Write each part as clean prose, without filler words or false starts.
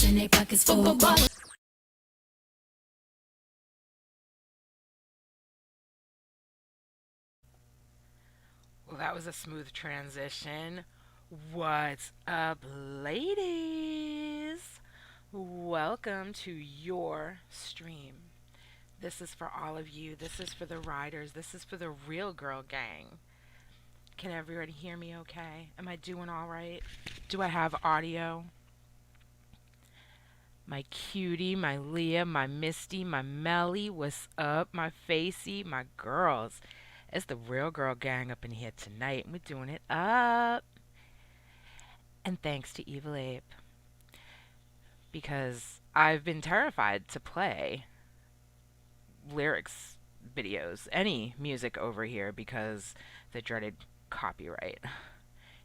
in their pockets full. Well, that was a smooth transition. What's up, ladies? Welcome to your stream. This is for all of you. This is for the riders. This is for the real girl gang. Can everybody hear me okay? Am I doing all right? Do I have audio? My cutie, my Leah, my Misty, my Melly, what's up? My Facey, my girls. It's the real girl gang up in here tonight. We're doing it up. And thanks to Evil Ape, because I've been terrified to play lyrics videos, any music over here, because the dreaded copyright.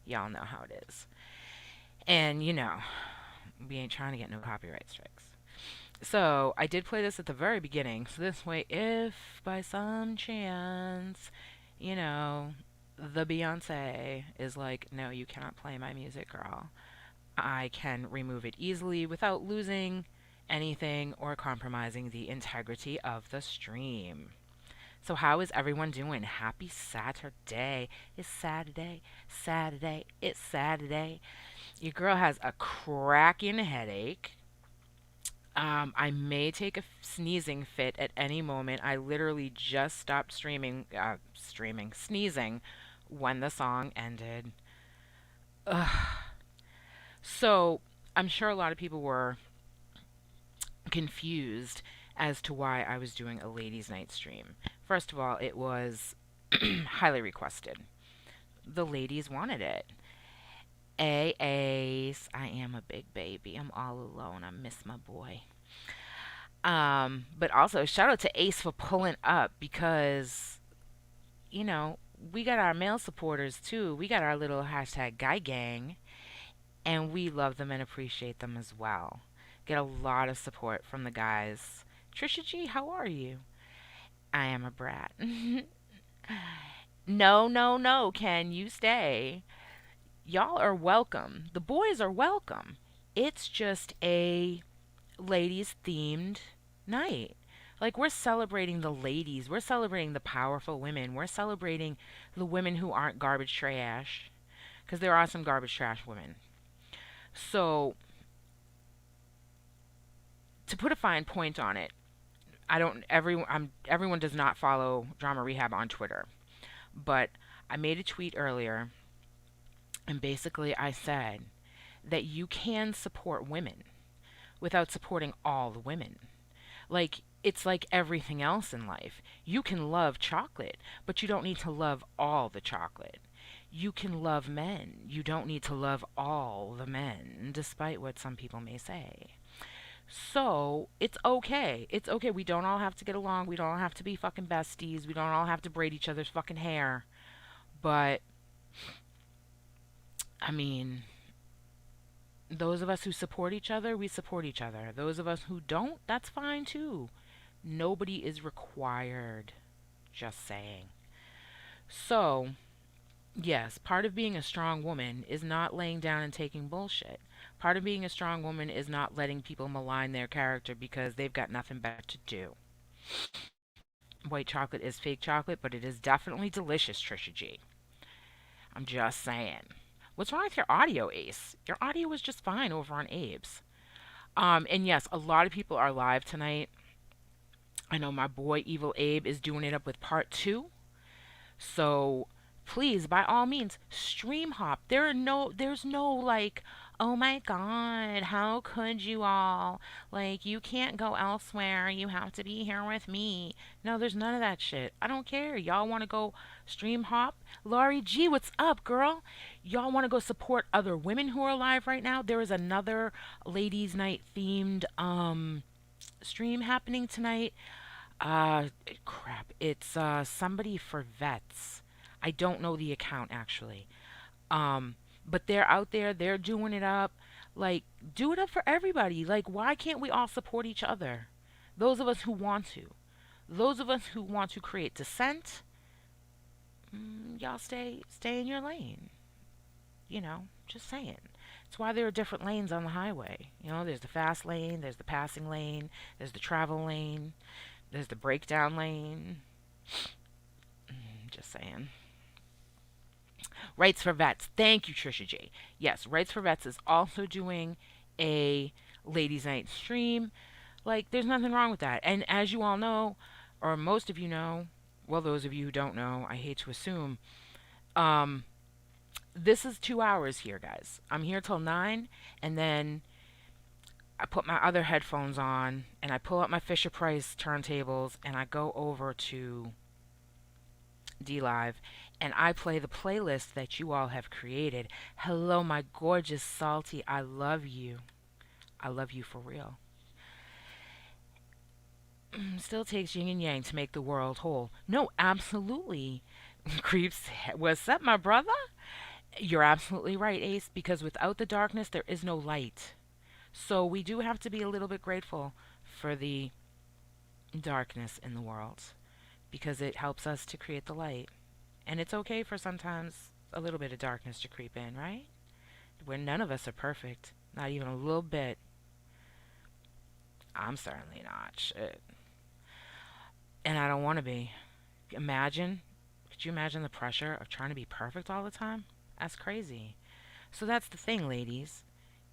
Y'all know how it is. And, we ain't trying to get no copyright strikes. So, I did play this at the very beginning, so this way, if by some chance, you know, the Beyonce is like, no, you cannot play my music, girl, I can remove it easily without losing anything or compromising the integrity of the stream. So, how is everyone doing? Happy Saturday. It's Saturday. Saturday. It's Saturday. Your girl has a cracking headache. I may take a sneezing fit at any moment. I literally just stopped sneezing when the song ended. Ugh. So, I'm sure a lot of people were confused as to why I was doing a ladies' night stream. First of all, it was highly requested. The ladies wanted it. Ace, I am a big baby. I'm all alone. I miss my boy. But also shout out to Ace for pulling up because, you know, we got our male supporters too. We got our little hashtag guy gang, and we love them and appreciate them as well. Get a lot of support from the guys. Trisha G, how are you? I am a brat. No, no, no, Ken, you stay. Y'all are welcome. The boys are welcome. It's just a ladies themed night. Like, we're celebrating the ladies. We're celebrating the powerful women. We're celebrating the women who aren't garbage trash. Because there are some garbage trash women. So, to put a fine point on it, everyone does not follow Drama Rehab on Twitter. But I made a tweet earlier, and basically I said that you can support women without supporting all the women. Like, it's like everything else in life. You can love chocolate, but you don't need to love all the chocolate. You can love men. You don't need to love all the men, despite what some people may say. So, it's okay. It's okay. We don't all have to get along. We don't all have to be fucking besties. We don't all have to braid each other's fucking hair. But, I mean, those of us who support each other, we support each other. Those of us who don't, that's fine too. Nobody is required. Just saying. So, yes, part of being a strong woman is not laying down and taking bullshit. Part of being a strong woman is not letting people malign their character because they've got nothing better to do. White chocolate is fake chocolate, but it is definitely delicious, Trisha G. I'm just saying. What's wrong with your audio, Ace? Your audio was just fine over on Abe's. And yes, a lot of people are live tonight. I know my boy Evil Abe is doing it up with part two. So please, by all means, stream hop. There's no like, oh my God, how could you all? Like, you can't go elsewhere. You have to be here with me. No, there's none of that shit. I don't care. Y'all want to go stream hop? Laurie G, what's up, girl? Y'all want to go support other women who are alive right now? There is another ladies' night themed stream happening tonight. Uh, Crap. It's somebody for vets. I don't know the account actually. But they're out there, they're doing it up. Like, do it up for everybody. Like, why can't we all support each other? Those of us who want to. Those of us who want to create dissent, y'all stay in your lane. Just saying. That's why there are different lanes on the highway. You know, there's the fast lane, there's the passing lane, there's the travel lane, there's the breakdown lane. Just saying. Rights for Vets. Thank you, Trisha J. Yes, Rights for Vets is also doing a ladies' night stream. Like, there's nothing wrong with that. And as you all know, or most of you know, well, those of you who don't know, I hate to assume, um, this is 2 hours here, guys. I'm here till 9, and then I put my other headphones on, and I pull out my Fisher Price turntables, and I go over to D Live, and I play the playlist that you all have created. Hello, my gorgeous Salty. I love you. I love you for real. Still takes yin and yang to make the world whole. No, absolutely. Creeps, what's up, my brother? You're absolutely right, Ace, because without the darkness, there is no light. So we do have to be a little bit grateful for the darkness in the world because it helps us to create the light. And it's okay for sometimes a little bit of darkness to creep in, right? Where none of us are perfect, not even a little bit. I'm certainly not. Shit. And I don't want to be. Imagine, could you imagine the pressure of trying to be perfect all the time? That's crazy. So that's the thing, ladies.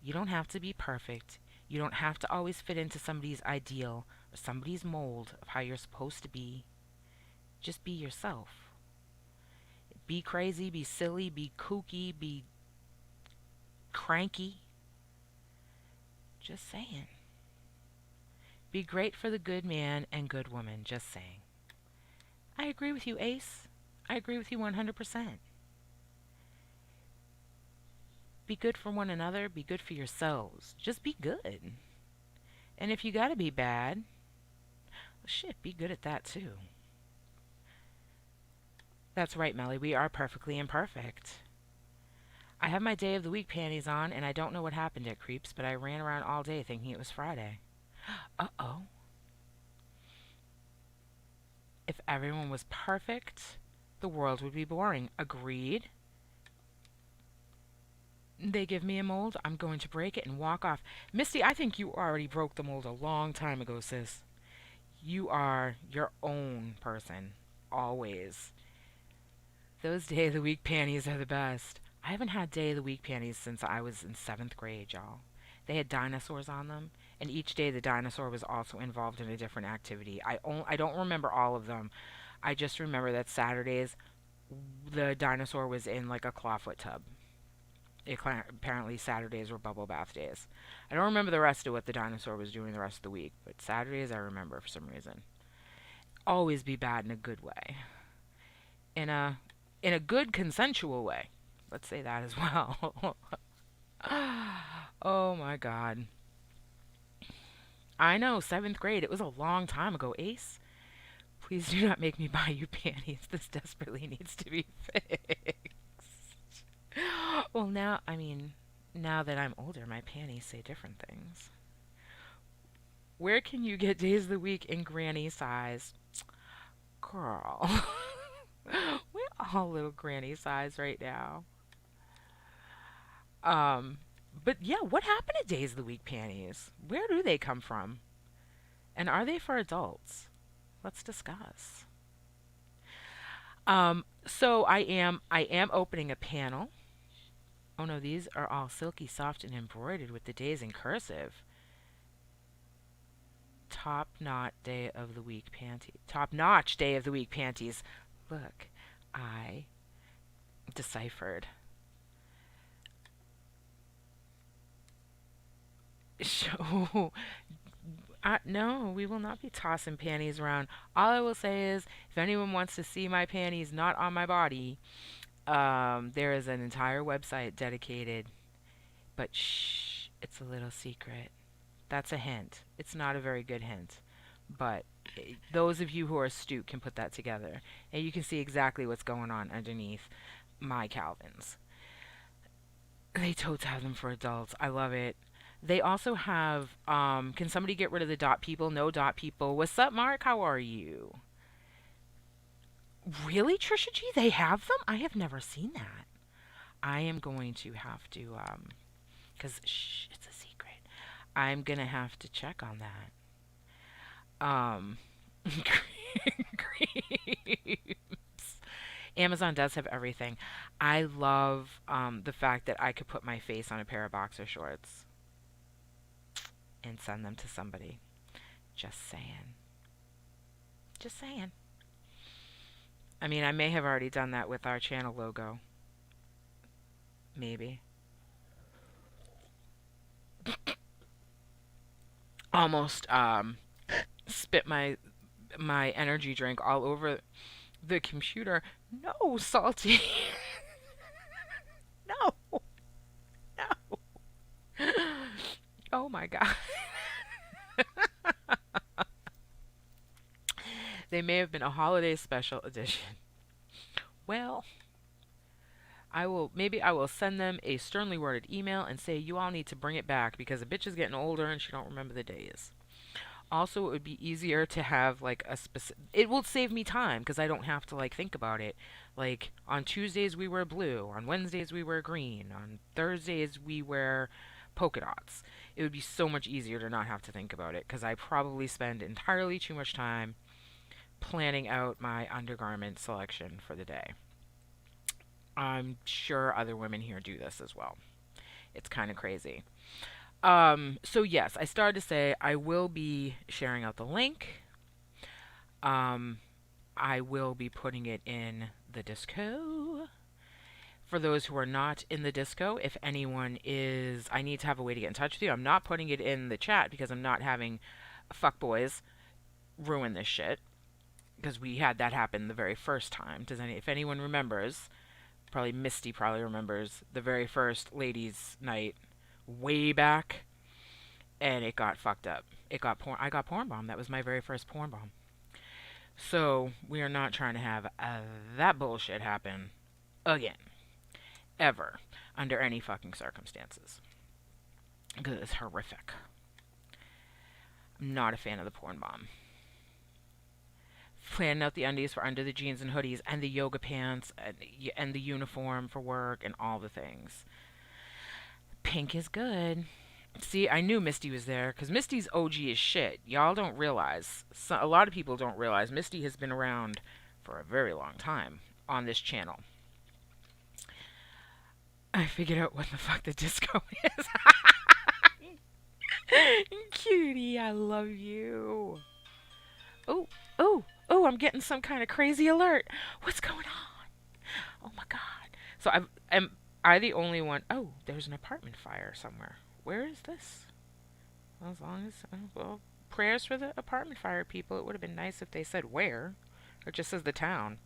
You don't have to be perfect. You don't have to always fit into somebody's ideal or somebody's mold of how you're supposed to be. Just be yourself. Be crazy, be silly, be kooky, be cranky. Just saying. Be great for the good man and good woman. Just saying. I agree with you, Ace. I agree with you 100%. Be good for one another. Be good for yourselves. Just be good. And if you gotta be bad, well, shit, be good at that too. That's right, Melly. We are perfectly imperfect. I have my day of the week panties on, and I don't know what happened at Creeps, but I ran around all day thinking it was Friday. Uh-oh. If everyone was perfect, the world would be boring. Agreed. They give me a mold, I'm going to break it and walk off. Misty, I think you already broke the mold a long time ago, sis. You are your own person. Always. Those day of the week panties are the best. I haven't had day of the week panties since I was in 7th grade, y'all. They had dinosaurs on them, and each day the dinosaur was also involved in a different activity. I don't remember all of them. I just remember that Saturdays the dinosaur was in like a clawfoot tub. Apparently Saturdays were bubble bath days. I don't remember the rest of what the dinosaur was doing the rest of the week, but Saturdays I remember for some reason. Always be bad in a good way. In a good consensual way. Let's say that as well. Oh my god. I know, 7th grade. It was a long time ago, Ace. Please do not make me buy you panties. This desperately needs to be fixed. Well, now that I'm older, my panties say different things. Where can you get days of the week in granny size? Girl. We're all little granny size right now. Um, but yeah, what happened to days of the week panties? Where do they come from? And are they for adults? Let's discuss. So I am opening a panel. Oh no, these are all silky soft and embroidered with the days in cursive. Top notch day of the week panties. Top notch day of the week panties. Look, I deciphered. So, no, we will not be tossing panties around. All I will say is, if anyone wants to see my panties not on my body, there is an entire website dedicated. But shh, it's a little secret. That's a hint. It's not a very good hint. But those of you who are astute can put that together. And you can see exactly what's going on underneath my Calvins. They totes have them for adults. I love it. They also have, can somebody get rid of the dot people? No dot people. What's up, Mark? How are you? Really, Trisha G? They have them? I have never seen that. I am going to have to Because, shh, it's a secret. I'm going to have to check on that. Creeps. Amazon does have everything. I love the fact that I could put my face on a pair of boxer shorts and send them to somebody. Just saying. Just saying. I mean, I may have already done that with our channel logo. Maybe. Almost spit my energy drink all over the computer. No, Salty. No. No. Oh my god. They may have been a holiday special edition. Well, I will send them a sternly worded email and say you all need to bring it back because the bitch is getting older and she don't remember the days. Also, it would be easier to have like a specific. It will save me time because I don't have to like think about it. Like on Tuesdays we wear blue, on Wednesdays we wear green, on Thursdays we wear polka dots. It would be so much easier to not have to think about it because I probably spend entirely too much time planning out my undergarment selection for the day. I'm sure other women here do this as well. It's kind of crazy. So yes, I started to say I will be sharing out the link. Um, I will be putting it in the Disco. For those who are not in the Disco, if anyone is, I need to have a way to get in touch with you. I'm not putting it in the chat because I'm not having fuckboys ruin this shit. Because we had that happen the very first time. If anyone remembers, probably Misty probably remembers the very first ladies' night way back, and it got fucked up. I got porn bomb. That was my very first porn bomb. So we are not trying to have that bullshit happen again, ever, under any fucking circumstances, because it's horrific. I'm not a fan of the porn bomb. Planning out the undies for under the jeans and hoodies, and the yoga pants, and the uniform for work, and all the things. Pink is good. See, I knew Misty was there because Misty's OG as shit. Y'all don't realize. A lot of people don't realize Misty has been around for a very long time on this channel. I figured out what the fuck the Disco is. Cutie, I love you. Oh, oh, oh, I'm getting some kind of crazy alert. What's going on? Oh my god. So am I the only one? Oh, there's an apartment fire somewhere. Where is this? Well, as long as, well, prayers for the apartment fire people. It would have been nice if they said where. Or it just says the town.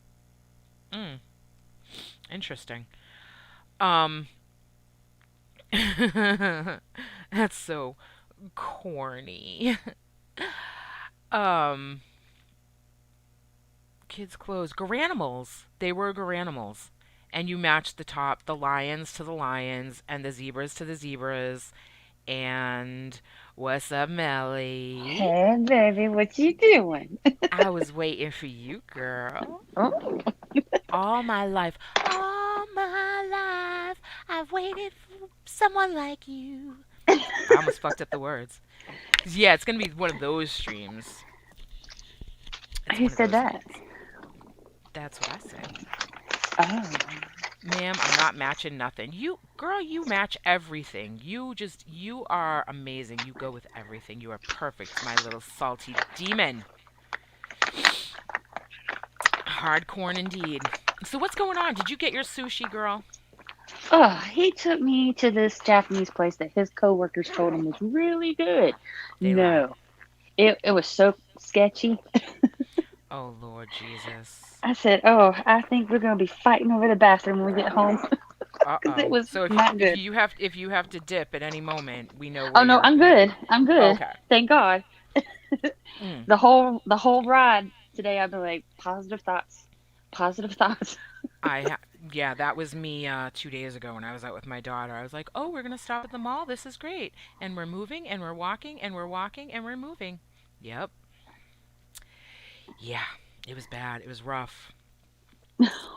Interesting. Um, that's so corny. um, kids' clothes. Garanimals. They were garanimals. And you matched the lions to the lions, and the zebras to the zebras. And what's up, Melly? Hey, baby, what you doing? I was waiting for you, girl. Oh, All my life, I've waited for someone like you. I almost fucked up the words. Yeah, it's gonna be one of those streams. It's who one of said those that? streams. That's what I said. Oh, Ma'am, I'm not matching nothing. Girl, you match everything. You are amazing. You go with everything. You are perfect, my little salty demon. Hardcore indeed. So what's going on? Did you get your sushi, girl? oh, he took me to this Japanese place that his coworkers told him was really good. They lied. No, it was so sketchy. Oh Lord Jesus. I said, "Oh, I think we're gonna be fighting over the bathroom when we get home because it Uh-oh. was So not good." if you have to dip at any moment, we know Oh where no, you're I'm headed. good. I'm good. Okay. Thank God. Mm. The whole ride today, I've been like positive thoughts, positive thoughts. Yeah, that was me 2 days ago when I was out with my daughter. I was like, "Oh, we're gonna stop at the mall. This is great." And we're moving, and we're walking, and we're walking, and we're moving. Yep. Yeah. It was bad. It was rough.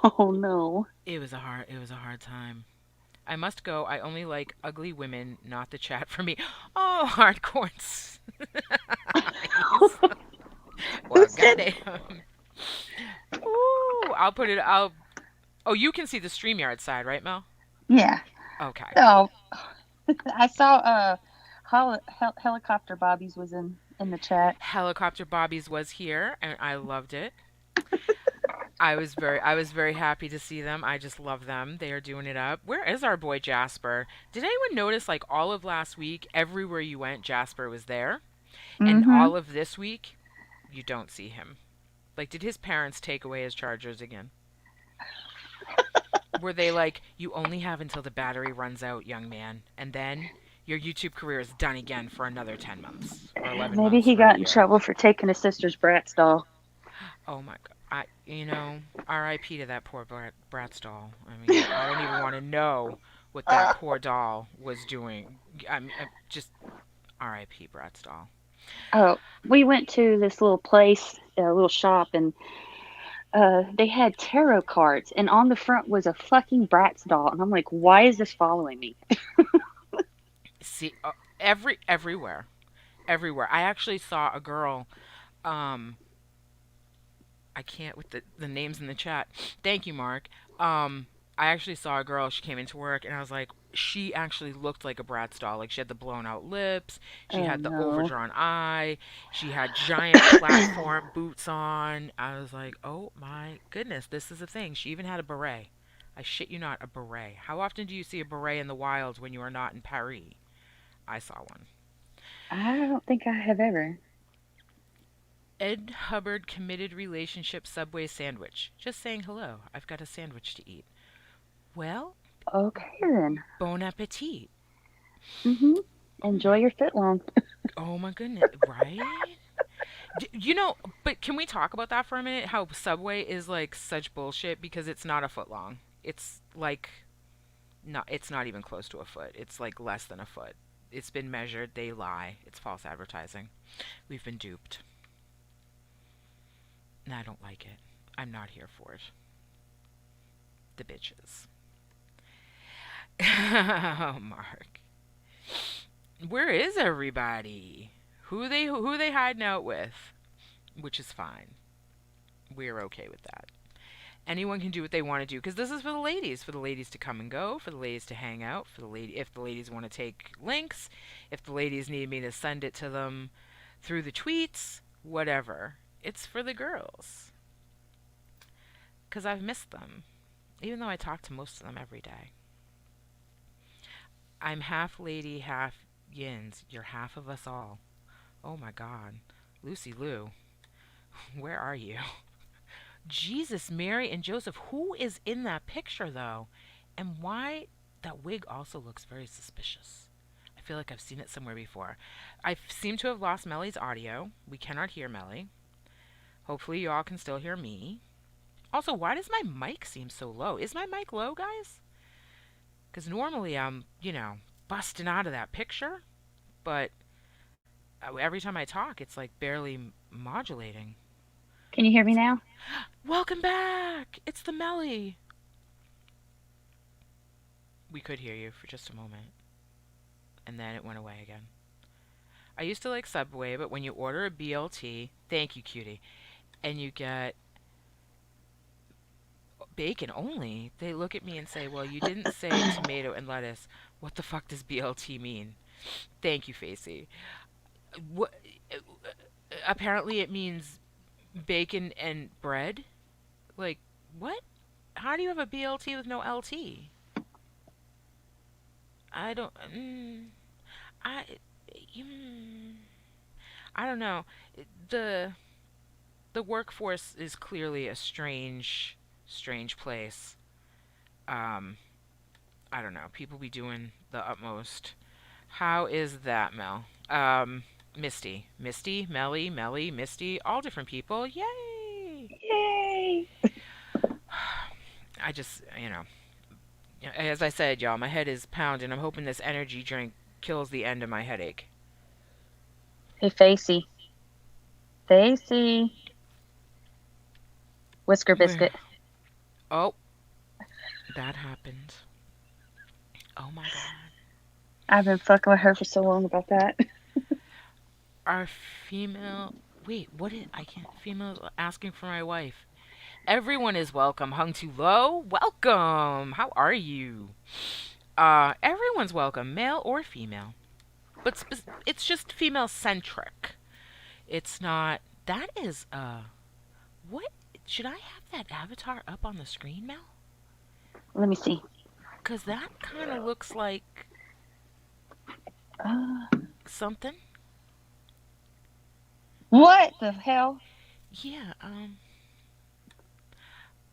Oh no. It was a hard time. I must go. I only like ugly women, not the chat for me. Oh, hardcore. Nice. Who Well, said? goddamn. Ooh, I'll put it. I'll. Oh, you can see the StreamYard side, right, Mel? Yeah. Okay. Oh, I saw helicopter Bobby's was in the chat. Helicopter Bobby's was here, and I loved it. I was very happy to see them. I just love them. They are doing it up. Where is our boy Jasper? Did anyone notice like all of last week, everywhere you went, Jasper was there, and Mm-hmm. all of this week, you don't see him. Like, did his parents take away his chargers again? Were they like, you only have until the battery runs out, young man, and then your YouTube career is done again for another 10 months or 11 Maybe months he or a got in year? trouble for taking his sister's Bratz doll. Oh my god. R.I.P. to that poor Bratz doll. I mean, I don't even want to know what that poor doll was doing. I'm just R.I.P. Bratz doll. Oh, we went to this little place, a little shop, and they had tarot cards, and on the front was a fucking Bratz doll, and I'm like, why is this following me? See, everywhere, everywhere. I actually saw a girl. Um, I can't with the names in the chat. Thank you, Mark. I actually saw a girl. She came into work, and I was like, she actually looked like a Bratz doll. Like she had the blown out lips, she Oh had the no. overdrawn eye, she had giant platform boots on. I was like, oh my goodness, this is a thing. She even had a beret. I shit you not, a beret. How often do you see a beret in the wild when you are not in Paris? I saw one. I don't think I have ever. Ed Hubbard committed relationship Subway sandwich. Just saying hello. I've got a sandwich to eat. Well, Okay then. bon appetit. Mhm. Oh Enjoy my your foot long. oh my goodness, right? You know, but can we talk about that for a minute? How Subway is like such bullshit because it's not a foot long. It's like not it's not even close to a foot. It's like less than a foot. It's been measured. They lie. It's false advertising. We've been duped. And I don't like it. I'm not here for it. The bitches. Oh, Mark. Where is everybody? Who they hiding out with? Which is fine. We're okay with that. Anyone can do what they want to do because this is for the ladies to come and go, for the ladies to hang out, for the lady if the ladies want to take links, if the ladies need me to send it to them through the tweets, whatever. It's for the girls because I've missed them, even though I talk to most of them every day. I'm half lady, half yins. You're half of us all. Oh my God, Lucy Lou, where are you? Jesus, Mary, and Joseph. Who is in that picture, though? And why that wig also looks very suspicious. I feel like I've seen it somewhere before. I seem to have lost Melly's audio. We cannot hear Melly. Hopefully, you all can still hear me. Also, why does my mic seem so low? Is my mic low, guys? Because normally I'm, busting out of that picture, but every time I talk, it's like barely modulating. Can you hear me What's now? Welcome back! It's the Melly. We could hear you for just a moment, and then it went away again. I used to like Subway, but when you order a BLT, thank you, cutie, and you get bacon only, they look at me and say, well, you didn't say tomato and lettuce. What the fuck does BLT mean? Thank you, Facey. What? Apparently, it means bacon and bread. Like, what? How do you have a BLT with no LT? I don't. I. Mm, I don't know. The the workforce is clearly a strange place. Um, I don't know. People be doing the utmost. How is that, Mel? Misty, Melly, Misty, all different people. Yay! Yay! I just, as I said, y'all, my head is pounding. I'm hoping this energy drink kills the end of my headache. Hey, Facey. Facey. Whisker Where? biscuit. Oh, that happened. Oh my God. I've been fucking with her for so long about that. Our female. Wait, what is. I can't. Female asking for my wife. Everyone is welcome. Hung too low? Welcome. How are you? Everyone's welcome, male or female. But it's just female centric. It's not. That is, what? Should I have that avatar up on the screen, Mel? Let me see. Because that kind of looks like Uh, something. what the hell? Yeah,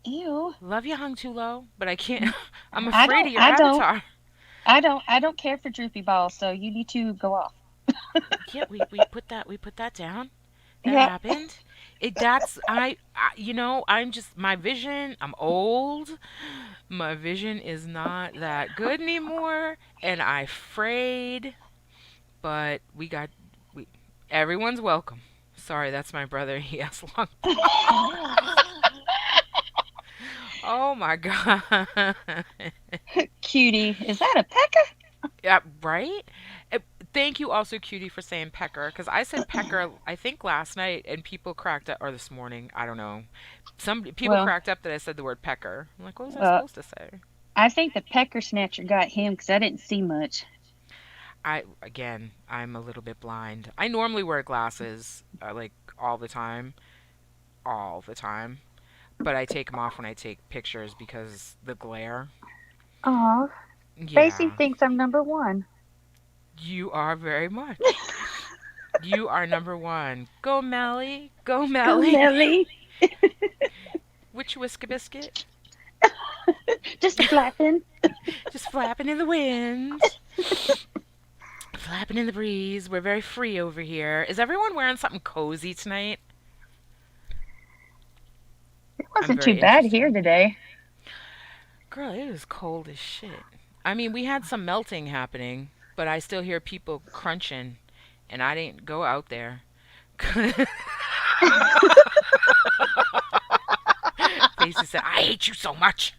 Ew. love you hung too low, but I can't. I'm I afraid don't. of your I don't. avatar. I don't care for droopy balls. So you need to go off. Yeah, we put that down. That Yeah. happened. That's I'm just my vision. I'm old. My vision is not that good anymore, and I afraid. But we. Everyone's welcome. Sorry, that's my brother. He has long. Oh my god. Cutie. Is that a pecker? Yeah, right? Uh, Thank you also, Cutie, for saying pecker, because I said pecker, I think last night, and people cracked up, or this morning, I don't know. Some people Well, cracked up that I said the word pecker. I'm like, what was I uh, supposed to say? I think the pecker snatcher got him because I didn't see much. I'm a little bit blind. I normally wear glasses, like all the time, but I take them off when I take pictures because the glare. Aw, Stacy Yeah, thinks I'm number one. you are very much. You are number one. Go Melly, go Go, Melly. Millie. Which whisker biscuit? Just flapping. Just flapping in the wind, flapping in the breeze. We're very free over here. Is everyone wearing something cozy tonight? It I'm wasn't too very bad interested. here today. Girl, it was cold as shit. I mean, we had some melting happening, but I still hear people crunching, and I didn't go out there. Daisy said, I hate you so much.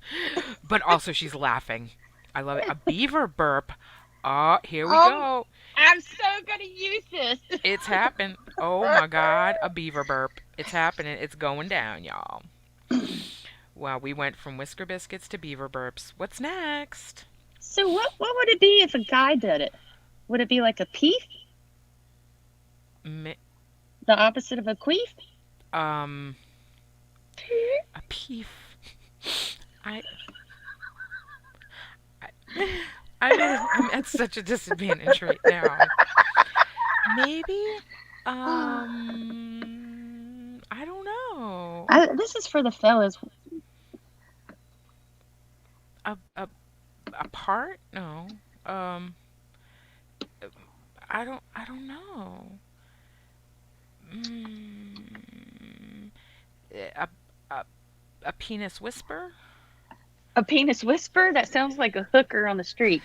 But also, she's laughing. I love it. A beaver burp. Oh, here we Um, go. I'm so gonna use this. It's happened. Oh my God, a beaver burp. It's happening. It's going down, y'all. Well, we went from whisker biscuits to beaver burps. What's next? So what would it be if a guy did it? Would it be like a peef? Mi- The opposite of a queef? um, a peef. I, I, I'm at such a disadvantage right now. Maybe, I don't know. This is for the fellas. A, a, a part? No. Um, I don't know. Mm, a, a, a penis whisper? A penis whisper? That sounds like a hooker on the street.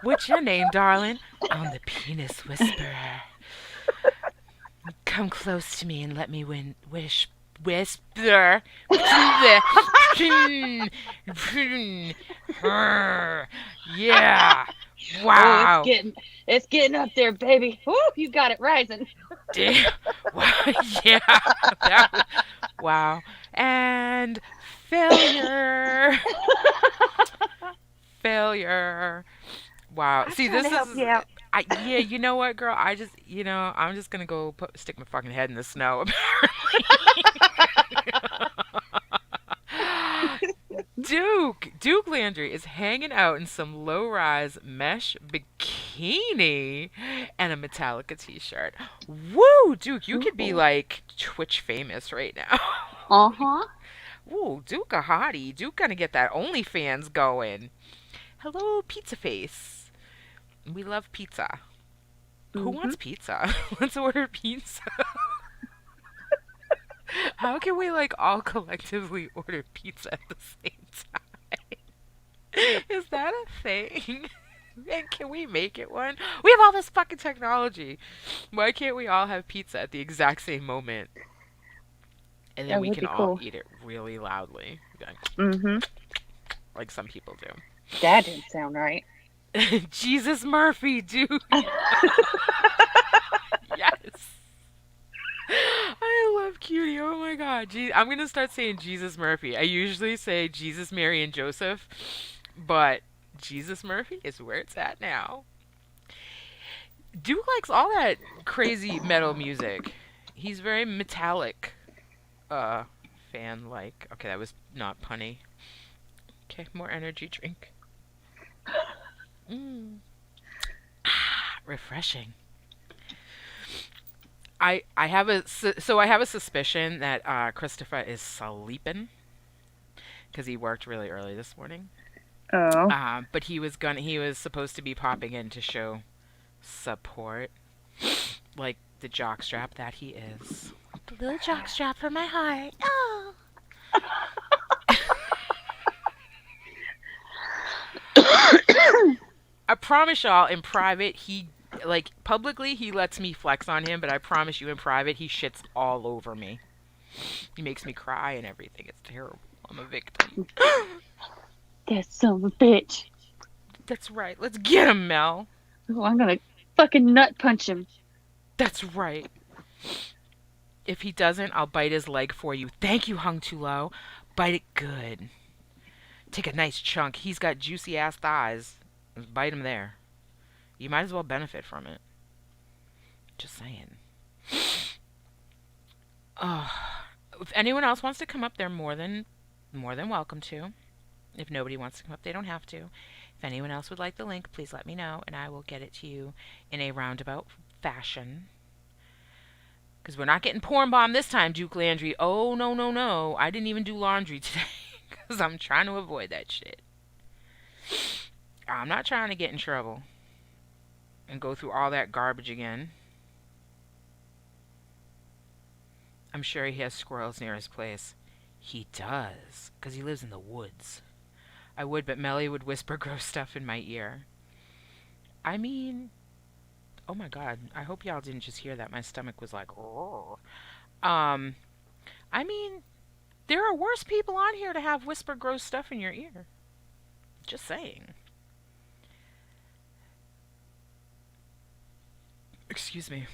What's your name, darling? I'm the penis whisperer. Come close to me and let me whisper. Yeah. Oh, Wow. it's getting up there, baby. Woo, you got it rising. Damn. Wow. Yeah. That, wow. And failure. Failure. Wow. I'm See, trying this to help is. you out. Yeah, you know what, girl? I'm just gonna go stick my fucking head in the snow. Duke Landry is hanging out in some low-rise mesh bikini and a Metallica t-shirt. Woo, Duke, you could be Ooh. like Twitch famous right now. Uh-huh. Ooh, Duke a hottie. Duke gonna get that OnlyFans going. Hello, Pizza Face. We love pizza. Who Mm-hmm. wants pizza? Let's order pizza. How can we like all collectively order pizza at the same time? Is that a thing? And can we make it one? We have all this fucking technology. Why can't we all have pizza at the exact same moment? And then That we would can be all cool. eat it really loudly. Like, Mm-hmm. like some people That didn't sound right. do. Jesus Murphy, dude. Yes. I love Cutie. Oh my god. I'm going to start saying Jesus Murphy. I usually say Jesus, Mary, and Joseph, but Jesus Murphy is where it's at now. Duke likes all that crazy metal music. He's very metallic, uh, fan like. Okay, that was not punny. Okay, more energy drink. Mm. Refreshing. I have I have a suspicion that Christopher is sleeping because he worked really early this morning. Oh. But he was supposed to be popping in to show support, like the jockstrap that he is. The little jockstrap for my heart. Oh. I promise y'all, in private, like, publicly, he lets me flex on him, but I promise you, in private, he shits all over me. He makes me cry and everything. It's terrible. I'm a victim. That son of a bitch. That's right. Let's get him, Mel. Oh, I'm gonna fucking nut punch him. That's right. If he doesn't, I'll bite his leg for you. Thank you, hung too low. Bite it good. Take a nice chunk. He's got juicy ass thighs. Bite him there. You might as well benefit from it. Just saying. Oh, if anyone else wants to come up, they're more than welcome to. If nobody wants to come up, they don't have to. If anyone else would like the link, please let me know, and I will get it to you in a roundabout fashion. Because we're not getting porn bombed this time, Duke Landry. Oh, no, no, no. I didn't even do laundry today. Because I'm trying to avoid that shit. I'm not trying to get in trouble and go through all that garbage again. I'm sure he has squirrels near his place. He does, because he lives in the woods. I would, but Melly would whisper gross stuff in my ear. I mean, oh my god, I hope y'all didn't just hear that. My stomach was like, roar. I mean, there are worse people on here to have whisper gross stuff in your ear. Just saying. Excuse me.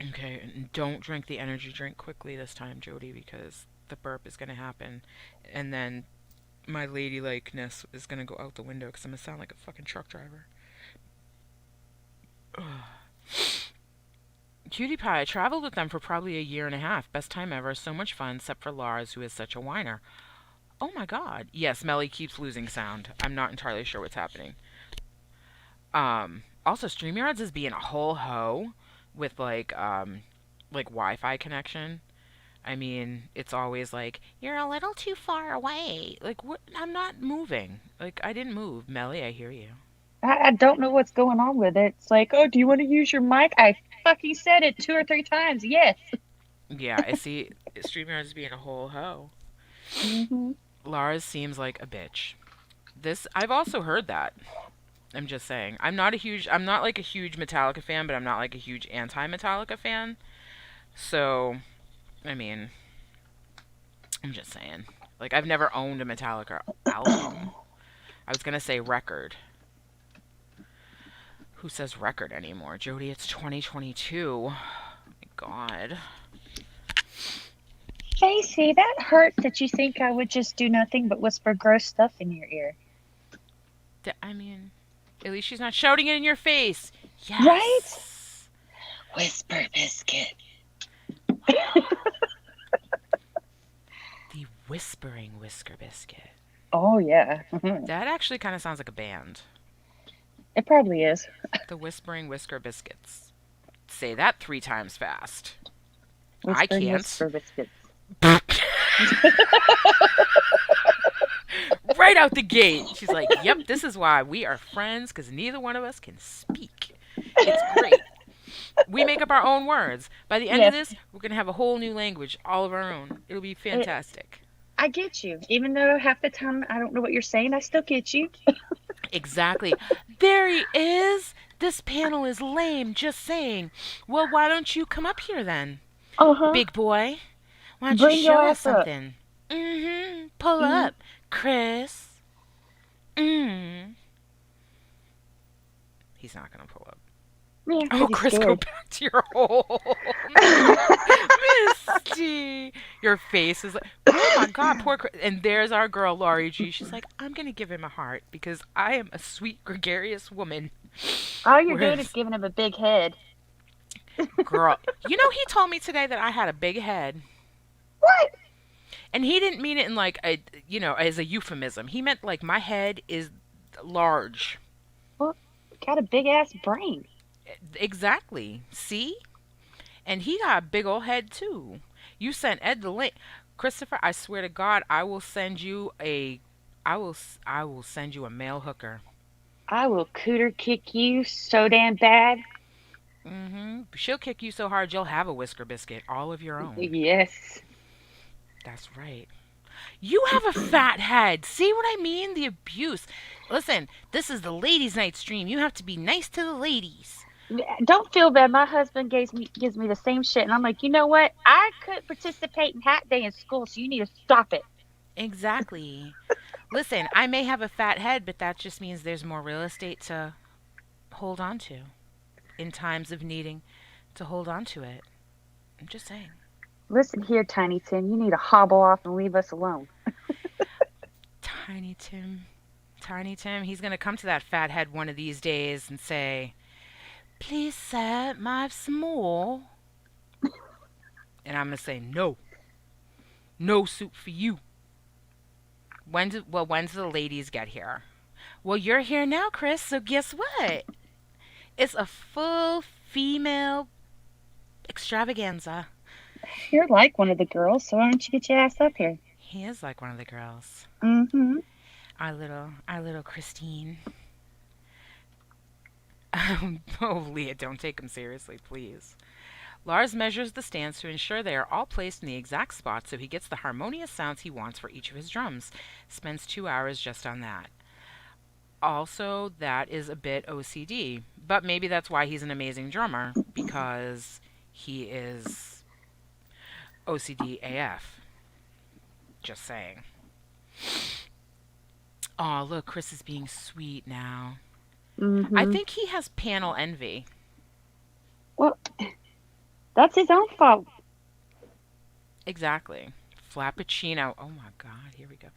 Okay, and don't drink the energy drink quickly this time, Jody, because the burp is going to happen. And then my ladylikeness is going to go out the window because I'm going to sound like a fucking truck driver. Ugh. Cutie Pie, I traveled with them for probably a year and a half. Best time ever. So much fun, except for Lars, who is such a whiner. Oh my god. Yes, Melly keeps losing sound. I'm not entirely sure what's happening. Also, StreamYards is being a whole hoe with like Wi-Fi connection. I mean, it's always like, you're a little too far away. Like, what? I'm not moving. Like, I didn't move. Melly, I hear you. I don't know what's going on with it. It's like, oh, do you want to use your mic? I fucking said it 2 or 3 times. Yes. Yeah, I see StreamYards is being a whole hoe. Hmm. Lars seems like a bitch. I've also heard that. I'm just saying. I'm not like a huge Metallica fan, but I'm not like a huge anti-Metallica fan. So, I mean, I'm just saying. Like, I've never owned a Metallica album. I was gonna say record. Who says record anymore? Jody, it's 2022. Oh my god. Casey, that hurts that you think I would just do nothing but whisper gross stuff in your ear. I mean, at least she's not shouting it in your face. Yes. Right? Whisper biscuit. The Whispering Whisker Biscuit. Oh, yeah. That actually kind of sounds like a band. It probably is. The Whispering Whisker Biscuits. Say that 3 times fast. I Whispering can't. whisper biscuits. Right out the gate. She's like, yep, this is why we are friends, because neither one of us can speak. It's great. We make up our own words. By the end of this, we're going to have a whole new language, all of our own. It'll be fantastic. I get you. Even though half the time I don't know what you're saying, I still get you. Exactly. There he is. This panel is lame, just saying. Well, why don't you come up here then? Uh-huh. Big boy. Why don't Bring you your show us ass up. something? Mm-hmm. Pull up. Chris. Mm. He's not gonna pull up. Yeah, Oh, because he's Chris, go scared. back to your hole. Misty. Your face is like, oh my God, poor Chris. And there's our girl, Laurie G. She's like, I'm going to give him a heart because I am a sweet, gregarious woman. All you're doing is Whereas, giving him a big head. girl, he told me today that I had a big head. What? And he didn't mean it in like a, as a euphemism. He meant like my head is large. Well, got a big ass brain. Exactly. See? And he got a big old head too. You sent Ed the link. Christopher, I swear to God, I will send you a male hooker. I will cooter kick you so damn bad. She'll kick you so hard you'll have a whisker biscuit all of your own. Yes. That's right. You have a fat head. See what I mean? The abuse. Listen, this is the ladies' night stream. You have to be nice to the ladies. Don't feel bad. My husband gives me the same shit, and I'm like, you know what? I couldn't participate in Hat Day in school, so you need to stop it. Exactly. Listen, I may have a fat head, but that just means there's more real estate to hold on to in times of needing to hold on to it. I'm just saying. Listen here, Tiny Tim. You need to hobble off and leave us alone. Tiny Tim. Tiny Tim, he's going to come to that fat head one of these days and say, please, sir, may I have some more? And I'm going to say, no. No soup for you. When's the ladies get here? Well, you're here now, Chris, so guess what? It's a full female extravaganza. You're like one of the girls, so why don't you get your ass up here? He is like one of the girls. Mm-hmm. Our little Christine. Oh, Leah, don't take him seriously, please. Lars measures the stands to ensure they are all placed in the exact spot so he gets the harmonious sounds he wants for each of his drums. Spends 2 hours just on that. Also, that is a bit OCD, but maybe that's why he's an amazing drummer, because he is OCD AF. Just saying. Oh, look, Chris is being sweet now. I Mm-hmm. think he has panel envy. Well, that's his own fault. Exactly. Flappuccino. Oh my God, here we go.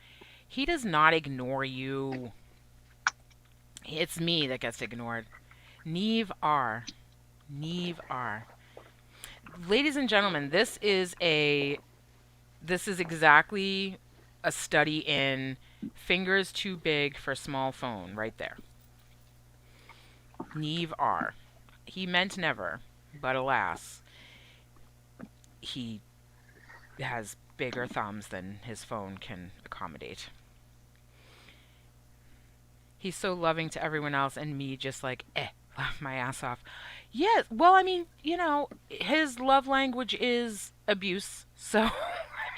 He does not ignore you. It's me that gets ignored. Neve R. Neve R. Ladies and gentlemen, this is exactly a study in fingers too big for small phone right there. Neve R. He meant never, but alas, he has bigger thumbs than his phone can accommodate. He's so loving to everyone else and me just like, laugh my ass off. Yes, well, I mean, his love language is abuse. So, I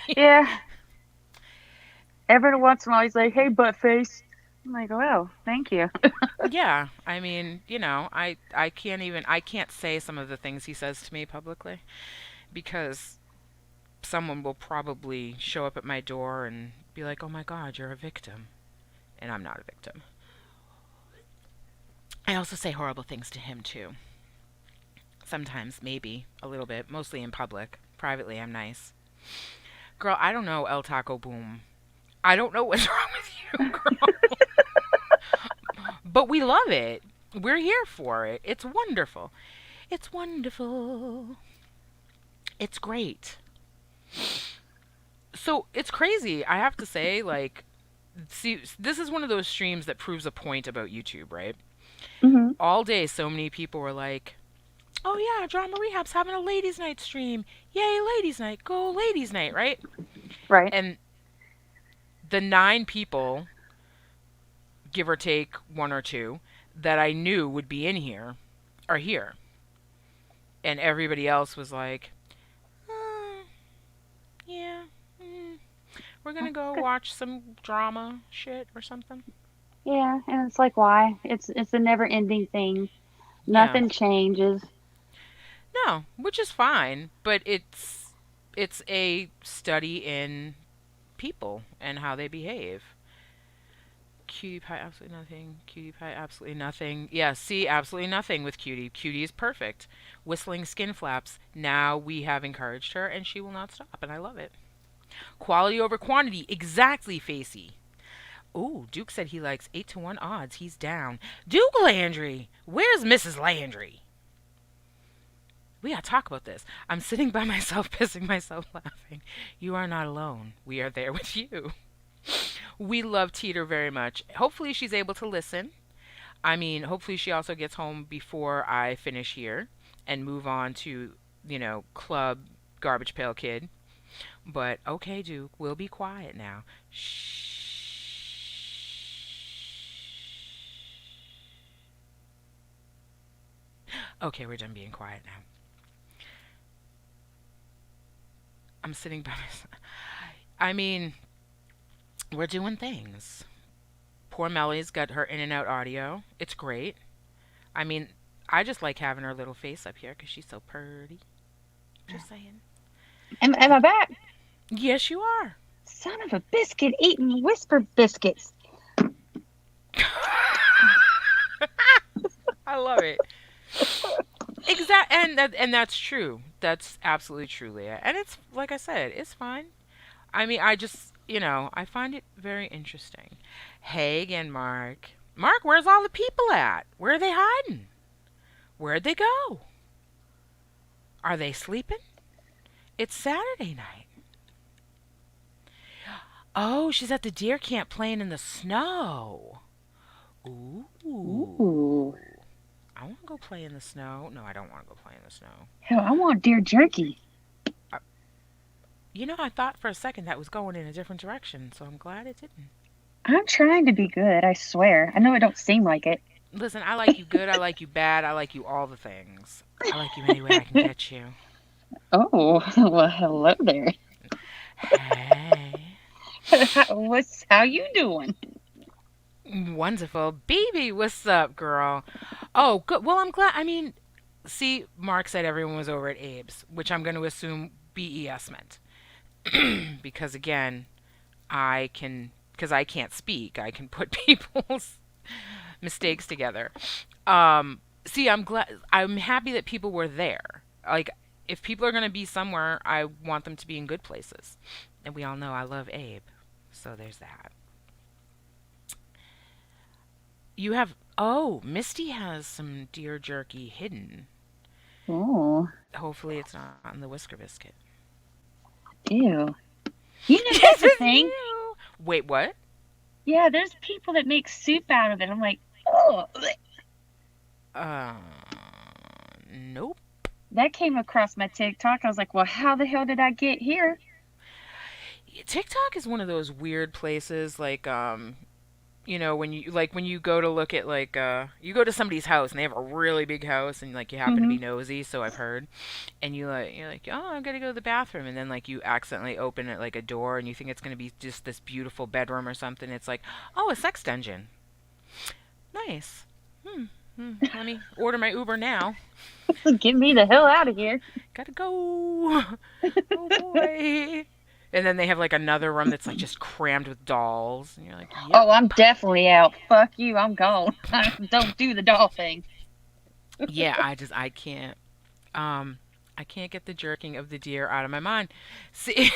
mean, Yeah. Every once in a while, he's like, "Hey, butt face." I'm like, "Oh, thank you." yeah, I mean, I can't say some of the things he says to me publicly because someone will probably show up at my door and be like, "Oh my God, you're a victim," and I'm not a victim. I also say horrible things to him too. Sometimes, maybe a little bit, mostly in public. Privately, I'm nice. Girl, I don't know El Taco Boom. I don't know what's wrong with you, girl. But we love it. We're here for it. It's wonderful. It's wonderful. It's great. So it's crazy. I have to say, like, see, this is one of those streams that proves a point about YouTube, right? Mm-hmm. All day, so many people were like, oh yeah, Drama Rehab's having a ladies' night stream. Yay, ladies' night. Go ladies' night, right? Right. And the 9 people, give or take one or two, that I knew would be in here are here. And everybody else was like, uh, yeah, we're gonna go Good. watch some drama shit or something. Yeah, and it's like, why? It's a never-ending thing. Yeah. Nothing changes. No, which is fine, but it's a study in people and how they behave. Cutie pie, absolutely nothing. Cutie pie, absolutely nothing. Yeah, see, absolutely nothing with Cutie. Cutie is perfect. Whistling skin flaps. Now we have encouraged her, and she will not stop, and I love it. Quality over quantity. Exactly, Facey. Ooh, Duke said he likes 8 to 1 odds. He's down. Duke Landry! Where's Mrs. Landry? We gotta talk about this. I'm sitting by myself, pissing myself laughing. You are not alone. We are there with you. We love Teeter very much. Hopefully, she's able to listen. I mean, hopefully, she also gets home before I finish here and move on to, club garbage pail kid. But okay, Duke, we'll be quiet now. Shh. Okay, we're done being quiet now. I'm sitting by myself. I mean, we're doing things. Poor Mellie's got her in and out audio. It's great. I mean, I just like having her little face up here because she's so pretty. Just saying. Am I back? Yes, you are. Son of a biscuit eating whisper biscuits. I love it. And that's true. That's absolutely true, Leah. And it's like I said, it's fine. I mean, I find it very interesting. Hey again, Mark. Mark, where's all the people at? Where are they hiding? Where'd they go? Are they sleeping? It's Saturday night. Oh, she's at the deer camp playing in the snow. Ooh. Ooh. I want to go play in the snow. No, I don't want to go play in the snow. Hell, I want deer jerky. I, I thought for a second that was going in a different direction, so I'm glad it didn't. I'm trying to be good, I swear. I know it don't seem like it. Listen, I like you good, I like you bad, I like you all the things. I like you any way I can get you. Oh, well, hello there. Hey. How you doing? Wonderful. Baby, what's up, girl? Oh, good. Well, I'm glad. I mean, see, Mark said everyone was over at Abe's, which I'm going to assume BES meant. Because again, because I can't speak, I can put people's mistakes together. See, I'm happy that people were there. Like, if people are going to be somewhere, I want them to be in good places. And we all know I love Abe. So there's that. Misty has some deer jerky hidden. Oh. Hopefully it's not in the whisker biscuit. Ew. You know that's the thing. Ew. Wait, what? Yeah, there's people that make soup out of it. I'm like, oh. Uh, nope. That came across my TikTok. I was like, well, how the hell did I get here? TikTok is one of those weird places, like, when you go to look at you go to somebody's house and they have a really big house and like you happen to be nosy, so I've heard, and you're like, oh, I'm gonna go to the bathroom, and then like you accidentally open it like a door and you think it's gonna be just this beautiful bedroom or something. It's like, oh, a sex dungeon. Nice. Let me order my Uber now. Get me the hell out of here. Gotta go. Oh boy. And then they have like another room that's like just crammed with dolls, and you're like, yep. Oh, I'm definitely out. Fuck you, I'm gone. Don't do the doll thing. Yeah, I can't. I can't get the jerking of the deer out of my mind. See.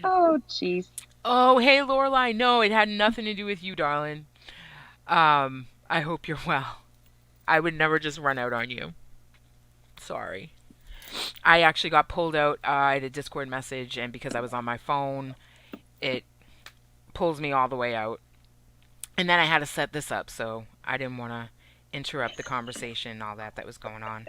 Oh, jeez. Oh, hey, Lorelai. No, it had nothing to do with you, darling. I hope you're well. I would never just run out on you. Sorry. I actually got pulled out. I had a Discord message, and because I was on my phone, it pulls me all the way out. And then I had to set this up, so I didn't want to interrupt the conversation and all that was going on.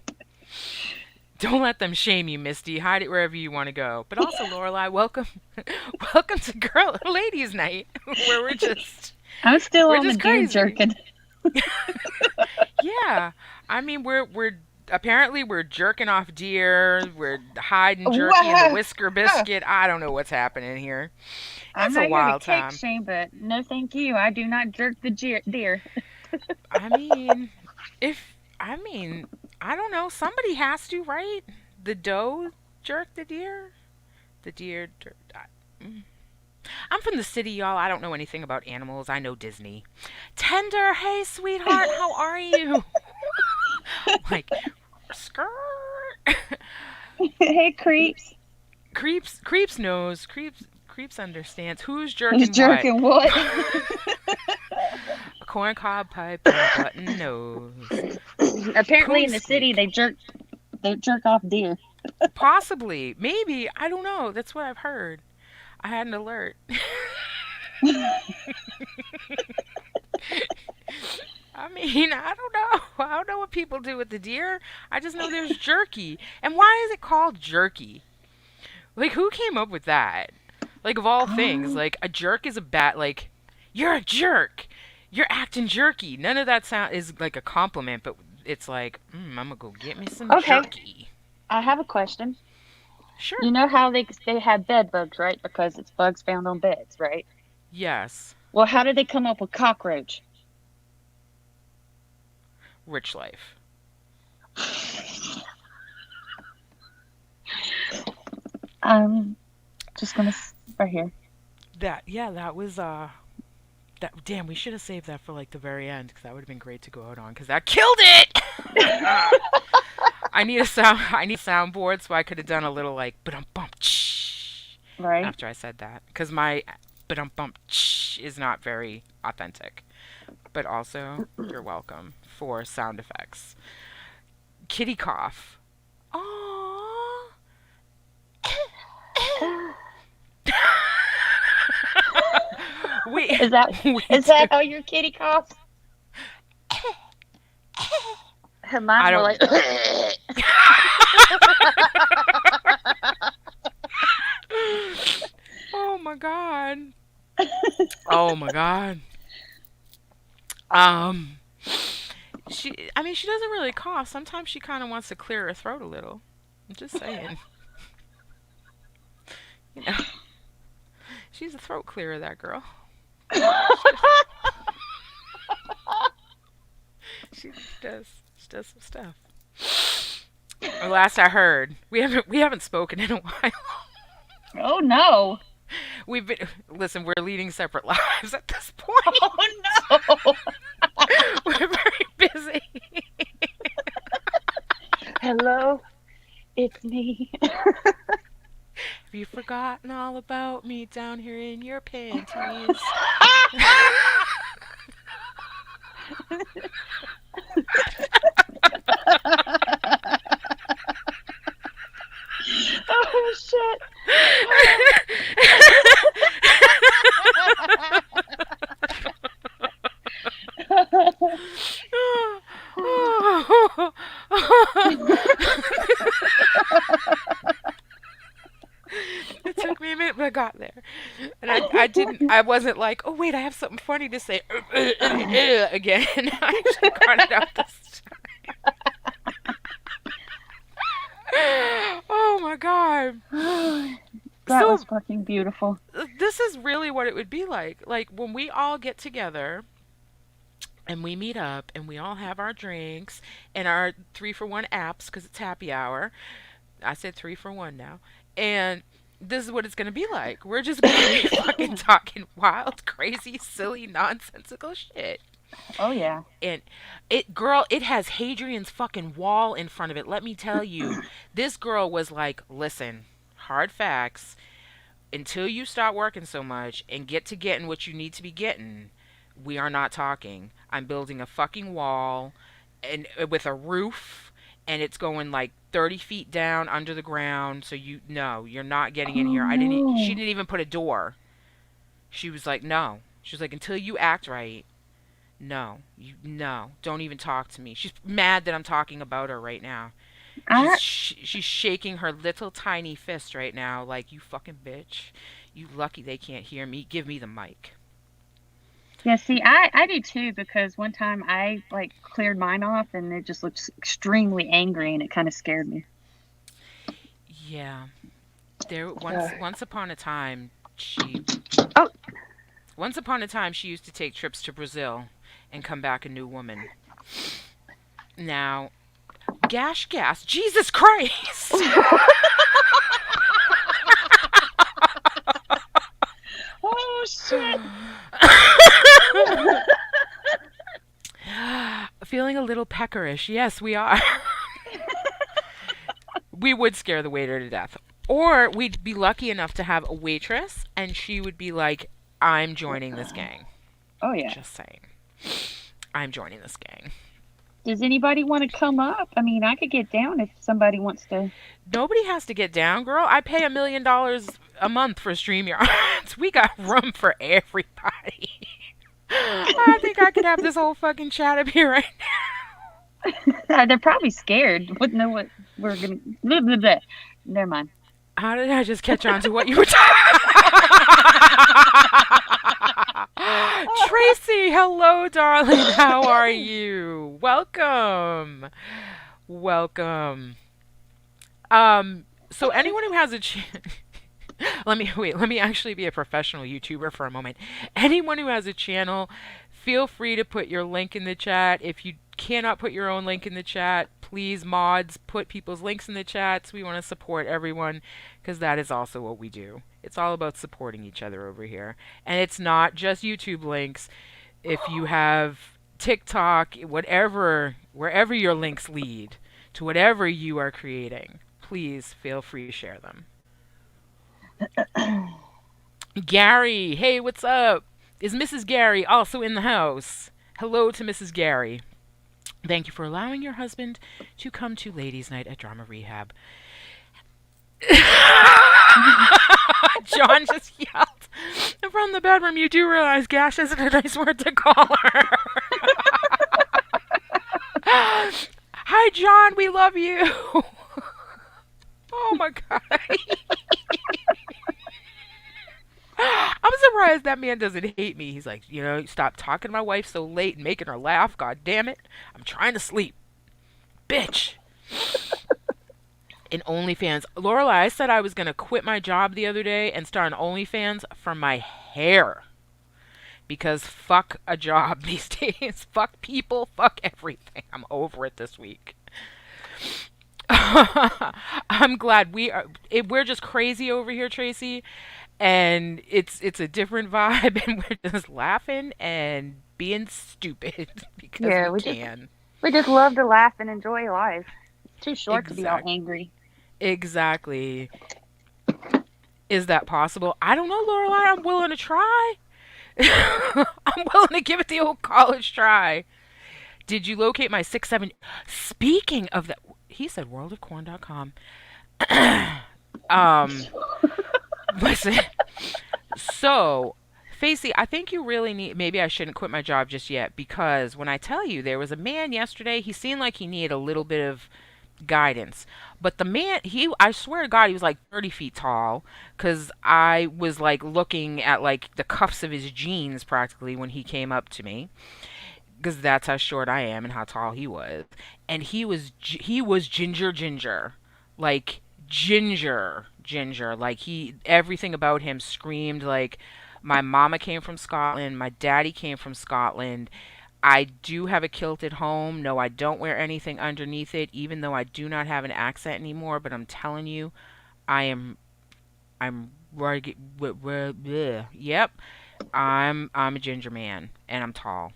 Don't let them shame you, Misty. Hide it wherever you want to go. But also, Lorelai, welcome to Ladies Night, where we're just... I'm still on the deer jerking. Yeah. I mean, we're apparently we're jerking off deer. We're hiding jerky in the whisker biscuit. I don't know what's happening here. I'm It's not a wild here to time. kick shame, but no, thank you. I do not jerk the deer. I mean, I don't know. Somebody has to, right? The doe jerk the deer. The deer. Mm. I'm from the city, y'all. I don't know anything about animals. I know Disney. Tender, hey, sweetheart, how are you? Like, skirt. Hey, creeps. Creeps knows. Creeps understands. Who's Who's jerking what? jerking what? A corncob pipe and a button nose. Apparently, Coon in the city, squeak. they jerk off deer. Possibly. Maybe. I don't know. That's what I've heard. I had an alert. I mean, I don't know. I don't know what people do with the deer. I just know there's jerky. And why is it called jerky? Like, who came up with that? Like, of all things, Um, like, a jerk is a bat. Like, you're a jerk. You're acting jerky. None of that sound is like a compliment, but it's like, I'm gonna go get me some okay, jerky. I have a question. Sure. You know how they have bed bugs, right? Because it's bugs found on beds, right? Yes. Well, how did they come up with cockroach? Rich life. I'm just gonna right here. That was that damn, we should have saved that for like the very end because that would have been great to go out on because that killed it. I need a soundboard so I could have done a little like but bump Right? after I said that because my but bump is not very authentic. But also, you're welcome for sound effects. Kitty cough. Aww. we Is that we is do. that how your kitty coughs? I Mine's more don't. like. Oh my god. Oh my god. Um, I mean, she doesn't really cough. Sometimes she kind of wants to clear her throat a little. I'm just saying. You know, she's a throat clearer, that girl. She does. She does. She does some stuff. Or last I heard, we haven't spoken in a while. Oh no! We've been listen. We're leading separate lives at this point. Oh no! We're very busy. Hello, it's me. Have you forgotten all about me down here in your panties? Oh shit! It took me a minute, but I got there. And I didn't, I wasn't like, oh, wait, I have something funny to say again. I actually got it out this time. Oh my God. That So, was fucking beautiful. this is really what it would be like. Like, when we all get together and we meet up and we all have our drinks and our 3 for 1 apps because it's happy hour. I said 3 for 1 now. And this is what it's going to be like. We're just going to be fucking talking wild, crazy, silly, nonsensical shit. Oh yeah. And girl, it has Hadrian's fucking wall in front of it. Let me tell you, this girl was like, listen, hard facts. Until you stop working so much and get to getting what you need to be getting, we are not talking. I'm building a fucking wall and with a roof and it's going like 30 feet down under the ground so you no, you're not getting in Oh here. She no. didn't even put a door. She was like, "No." She was like, "Until you act right, no. No, don't even talk to me." She's mad that I'm talking about her right now. I She's shaking her little tiny fist right now like, "You fucking bitch. You lucky they can't hear me. Give me the mic." Yeah, see, I do too because one time I like cleared mine off and it just looked extremely angry and it kind of scared me. Yeah. There Uh, once upon a time she oh, once upon a time she used to take trips to Brazil and come back a new woman. Now, gas, Jesus Christ. shit. Feeling a little peckerish. Yes, we are. We would scare the waiter to death. Or we'd be lucky enough to have a waitress and she would be like, I'm joining this gang. Oh yeah. Just saying. I'm joining this gang. Does anybody want to come up? I mean, I could get down if somebody wants to. Nobody has to get down, girl. I pay $1 million a month for StreamYards. We got room for everybody. I think I could have this whole fucking chat up here right They're probably scared. Wouldn't know what we're gonna. Blah, blah, blah. Never mind. now. How did I just catch on to what you were talking? Tracy, hello, darling. How are you? Welcome. Welcome. So anyone who has a let me actually be a professional YouTuber for a moment. Anyone who has a channel, feel free to put your link in the chat. If you cannot put your own link in the chat, please mods put people's links in the chats. We want to support everyone because that is also what we do. It's all about supporting each other over here. And it's not just YouTube links. If you have TikTok, whatever, wherever your links lead to whatever you are creating, please feel free to share them. Gary, hey, what's up? Is Mrs. Gary also in the house? Hello to Mrs. Gary. Thank you for allowing your husband to come to Ladies' Night at Drama Rehab. John just yelled from the bedroom. You do realize gash isn't a nice word to call her. Hi, John. We love you. Oh my god. I'm surprised that man doesn't hate me. He's like, stop talking to my wife so late and making her laugh. God damn it. I'm trying to sleep. Bitch. In OnlyFans. Lorelai, I said I was going to quit my job the other day and start an OnlyFans for my hair. Because fuck a job these days. Fuck people. Fuck everything. I'm over it this week. I'm glad we're just crazy over here, Tracy, and it's a different vibe, and we're just laughing and being stupid because Yeah, we can. we just love to laugh and enjoy life. It's too short to be all Exact, angry. exactly. Is that possible? I don't know, Lorelai. I'm willing to try. I'm willing to give it the old college try. Did you locate my 6-7? Speaking of that, he said worldofcorn.com. um, listen. So, Facey, I think you really need. Maybe I shouldn't quit my job just yet because when I tell you there was a man yesterday, he seemed like he needed a little bit of guidance. But the man, I swear to God, he was like 30 feet tall because I was like looking at like the cuffs of his jeans practically when he came up to me because that's how short I am and how tall he was. And he was ginger, like ginger, like he everything about him screamed like my mama came from Scotland, my daddy came from Scotland. I do have a kilted home. No, I don't wear anything underneath it, even though I do not have an accent anymore. But I'm telling you, I am. I'm rugged. Yep, I'm a ginger man, and I'm tall.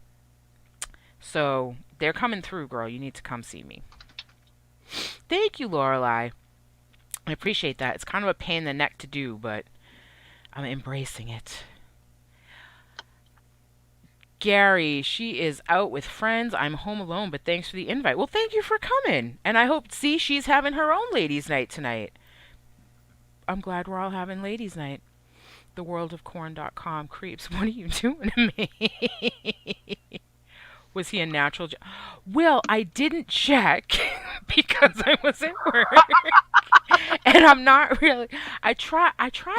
So they're coming through, girl. You need to come see me. Thank you, Lorelai. I appreciate that. It's kind of a pain in the neck to do, but I'm embracing it. Gary, she is out with friends. I'm home alone, but thanks for the invite. Well, thank you for coming. And I hope, see, she's having her own ladies' night tonight. I'm glad we're all having ladies' night. Theworldofcorn.com creeps. What are you doing to me? Was he a natural? Will, I didn't check because I was at work, and I'm not really. I try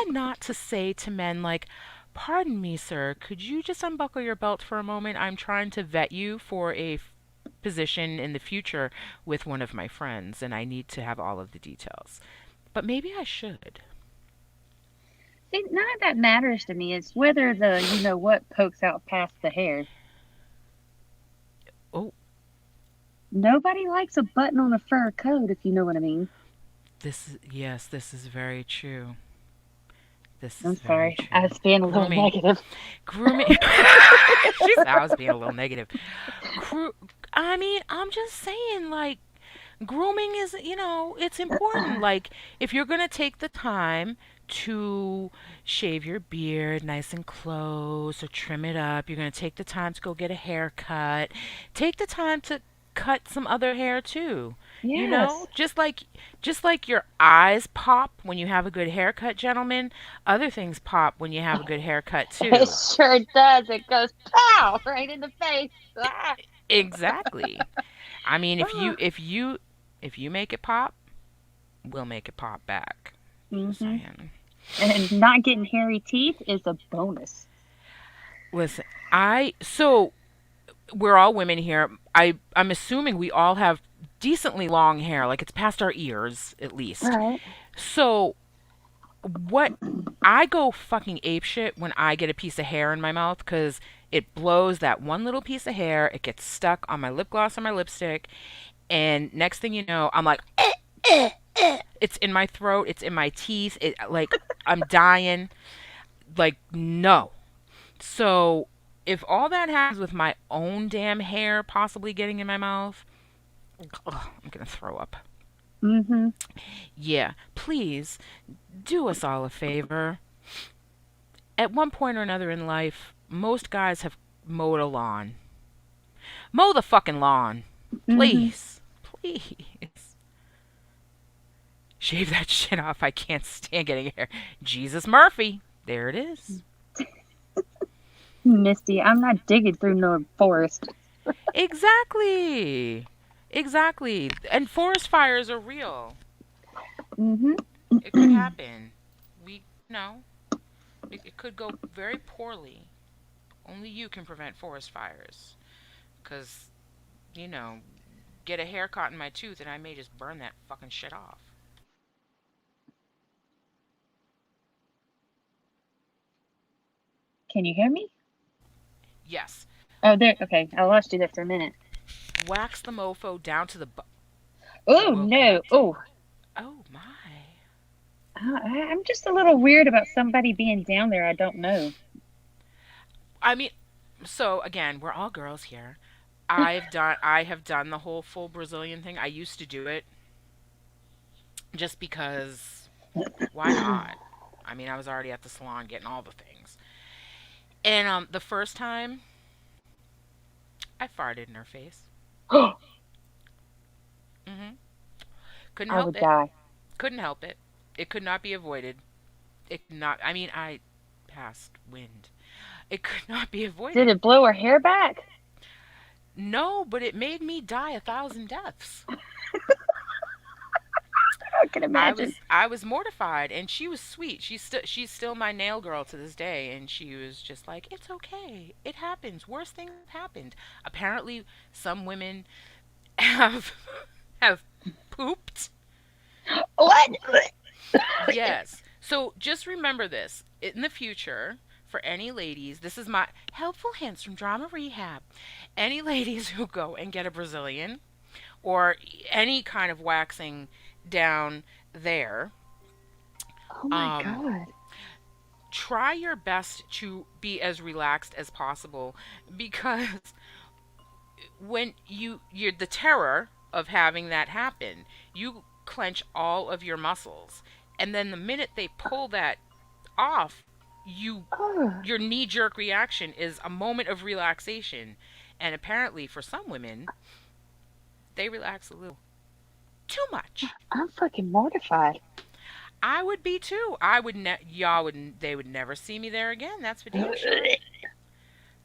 not to say to men like, "Pardon me, sir. Could you just unbuckle your belt for a moment? I'm trying to vet you for a position in the future with one of my friends, and I need to have all of the details." But maybe I should. See, none of that matters to me. It's whether the you know what pokes out past the hair. Oh, Nobody likes a button on a fur coat, if you know what I mean. yes, this is very true. This I'm is very sorry. I true. was being a little Grooming. negative. Grooming. She said I was being a little negative. I mean, I'm just saying, like, grooming is, it's important. Like, if you're going to take the time to shave your beard nice and close or trim it up, you're going to take the time to go get a haircut, take the time to cut some other hair too. You know, Yes. just like your eyes pop when you have a good haircut, gentlemen, other things pop when you have a good haircut It too. sure does. It goes pow right in the face. Ah. Exactly. I mean, if you Ah. if you if you make it pop, we'll make it pop back. Just Mm-hmm. saying. And not getting hairy teeth is a bonus. Listen, so we're all women here. I'm assuming we all have decently long hair, like it's past our ears at least. Right. So what I go fucking apeshit when I get a piece of hair in my mouth because it blows that one little piece of hair. It gets stuck on my lip gloss or my lipstick, and next thing you know, I'm like, it's in my throat, it's in my teeth. It like I'm dying. Like no. So if all that happens with my own damn hair possibly getting in my mouth, ugh, I'm gonna throw up. Mm-hmm. Yeah, please do us all a favor. At one point or another in life, most guys have mowed a lawn. Mow the fucking lawn. Mm-hmm. Please. Please. Shave that shit off. I can't stand getting hair. Jesus Murphy. There it is. Misty, I'm not digging through no forest. Exactly. Exactly. And forest fires are real. Mm-hmm. It could happen. It could go very poorly. Only you can prevent forest fires. Because, you know, get a hair caught in my tooth and I may just burn that fucking shit off. Can you hear me? Yes. Oh, there. Okay, I lost you there for a minute. Wax the mofo down to the I Oh will no. connect. Oh, Oh my. I'm just a little weird about somebody being down there I don't know. I mean, so again, we're all girls here. I have done the whole full Brazilian thing. I used to do it just because why not? I mean, I was already at the salon getting all the things. And the first time I farted in her face. Mhm. Couldn't I help would it. die. Couldn't help it. It could not be avoided. It could not. I mean, I passed wind. It could not be Did avoided. it blow her hair back? No, but it made me die 1,000 deaths. I can imagine. I was mortified, and she was sweet. She's still my nail girl to this day, and she was just like, "It's okay. It happens. Worse things have happened." Apparently, some women have have pooped. What? Yes. So just remember this in the future for any ladies. This is my helpful hints from Drama Rehab. Any ladies who go and get a Brazilian or any kind of waxing down there, Oh my um, god. try your best to be as relaxed as possible because when you're the terror of having that happen, you clench all of your muscles, and then the minute they pull that off, you Oh, your knee jerk reaction is a moment of relaxation, and apparently for some women they relax a little too much. I'm fucking mortified. I would be too. I would y'all would they would never see me there again. That's for damn sure.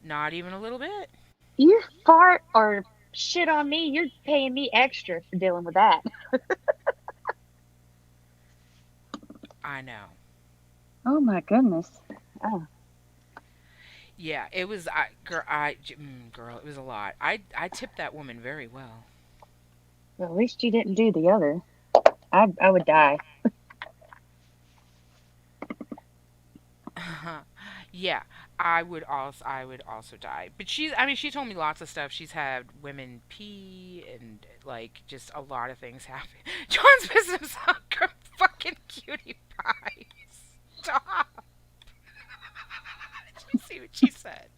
Not even a little bit. You fart or shit on me, you're paying me extra for dealing with that. I know. Oh my goodness. Oh, Yeah, it was girl, it was a lot. I tipped that woman very well. well, at least you didn't do the other. I would die. Yeah, I would also die. But she told me lots of stuff. She's had women pee and like just a lot of things happen. John's business hunger fucking cutie pie. Stop. see what she said.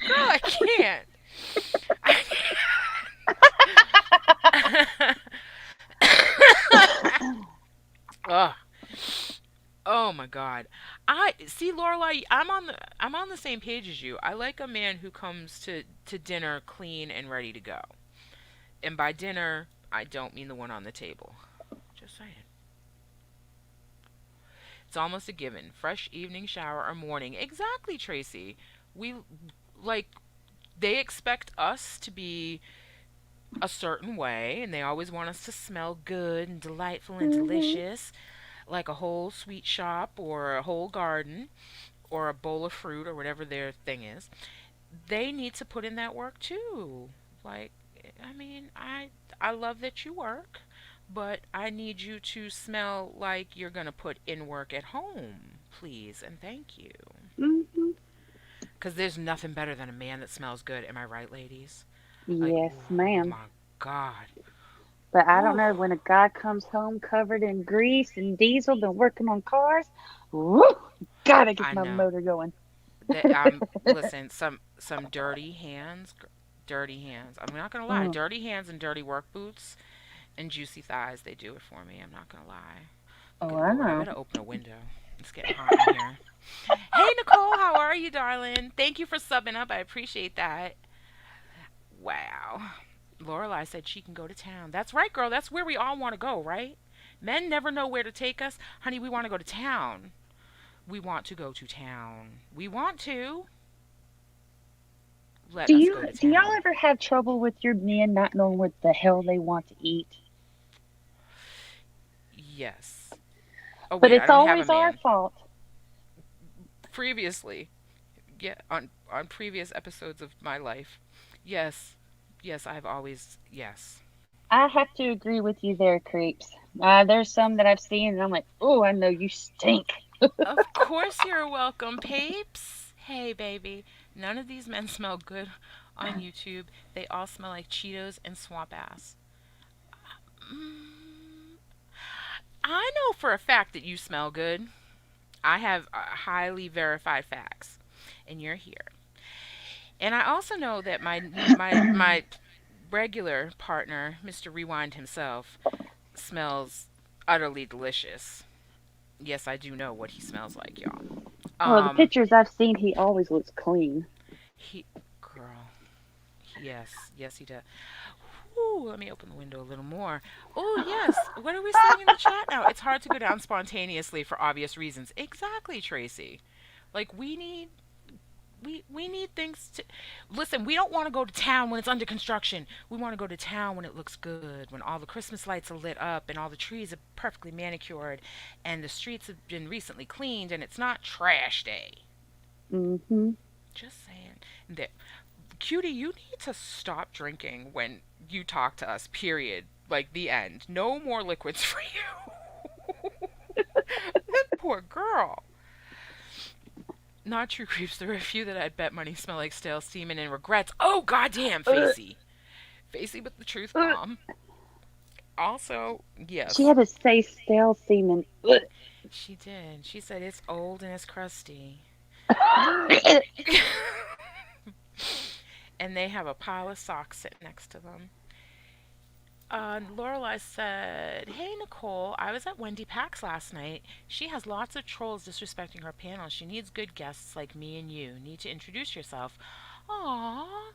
Girl, I can't. I can't. Ugh. Oh my God. I see, Lorelai. I'm on the same page as you. I like a man who comes to dinner clean and ready to go. And by dinner, I don't mean the one on the table. Just saying. It's almost a given. Fresh evening shower or morning. Exactly, Tracy. We like they expect us to be a certain way, and they always want us to smell good and delightful and Mhm. delicious, like a whole sweet shop or a whole garden or a bowl of fruit or whatever their thing is. They need to put in that work too. Like, I mean, I love that you work, but I need you to smell like you're going to put in work at home, please, and thank you. Mhm. Because there's nothing better than a man that smells good. Am I right, ladies? Like, Yes, oh ma'am. my God. But I don't Ooh, know, when a guy comes home covered in grease and diesel, been working on cars, woo, gotta get I my know motor going. that listen, some dirty hands, dirty hands. I'm not gonna lie, Mm. dirty hands and dirty work boots and juicy thighs. They do it for me. I'm not gonna lie. Oh, Good I Lord, I know. better open a window. It's getting hot in here. Hey Nicole, how are you, darling? Thank you for subbing up. I appreciate that. Wow. Lorelai said she can go to town. That's right, girl. That's where we all want to go, right? Men never know where to take us. Honey, we want to go to town. We want to go to town. We want to. Let Do us you go to do y'all town. ever have trouble with your men not knowing what the hell they want to eat? Yes. Oh, But wait, I it's don't have a always our man. fault. Previously, yeah, on previous episodes of my life. Yes. Yes, I've always yes. I have to agree with you there, creeps. There's some that I've seen, and I'm like, oh, I know you stink. Of course you're welcome, papes. Hey, baby. None of these men smell good on YouTube. They all smell like Cheetos and swamp ass. Mm, I know for a fact that you smell good. I have highly verified facts, and you're here. And I also know that my regular partner, Mr. Rewind himself, smells utterly delicious. Yes, I do know what he smells like, y'all. Well, the Um, pictures I've seen, he always looks clean. he, girl, yes, yes, he does. Ooh, let me open the window a little more. Oh, yes. What are we saying in the chat now? It's hard to go down spontaneously for obvious reasons. Exactly, Tracy. Like we need things to listen. We don't want to go to town when it's under construction. We want to go to town when it looks good, when all the Christmas lights are lit up and all the trees are perfectly manicured and the streets have been recently cleaned and it's not trash day. Mm-hmm. Just saying. That, Cutie, you need to stop drinking when you talk to us. Period. Like the end. No more liquids for you. That poor girl. Not true creeps. There are a few that I'd bet money smell like stale semen and regrets. Oh, goddamn, Ugh, Facey. Facey with the truth ugh. bomb. Also, She yes, had to say stale semen. Ugh. she did. She said it's old and it's crusty. And they have a pile of socks sitting next to them. Lorelai said, "Hey Nicole, I was at Wendy Pack's last night. She has lots of trolls disrespecting her panel. She needs good guests like me and you. Need to introduce yourself." Aww,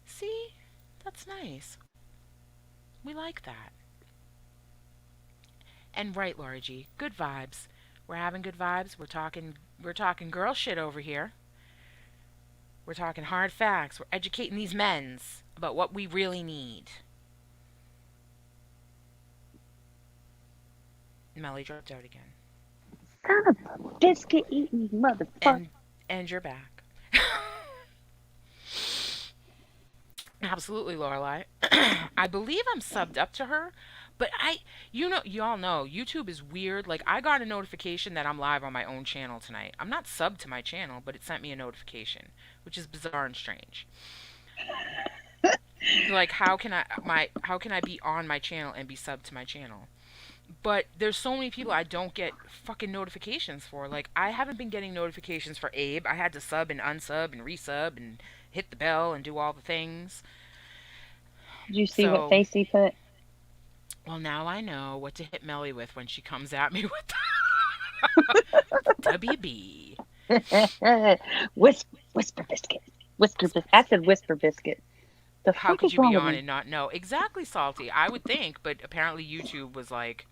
see, that's nice. We like that. And right, Laura G, good vibes. We're having good vibes. We're talking girl shit over here. We're talking hard facts. We're educating these men's about what we really need. Melly dropped out again. Son of a biscuit eating motherfucker. And and you're back. Absolutely, Lorelai. I believe I'm subbed up to her, but y'all know, YouTube is weird. Like, I got a notification that I'm live on my own channel tonight. I'm not subbed to my channel, but it sent me a notification, which is bizarre and strange. Like, how can I be on my channel and be subbed to my channel? But there's so many people I don't get fucking notifications for. Like I haven't been getting notifications for Abe. I had to sub and unsub and resub and hit the bell and do all the things. Did you see what So, face he put? well, now I know what to hit Melly with when she comes at me with WB. Whisper biscuit. Whisper biscuit. I said whisper biscuit. The How fuck could is you wrong be with on me? and not know? Exactly, Salty. I would think, but apparently YouTube was like,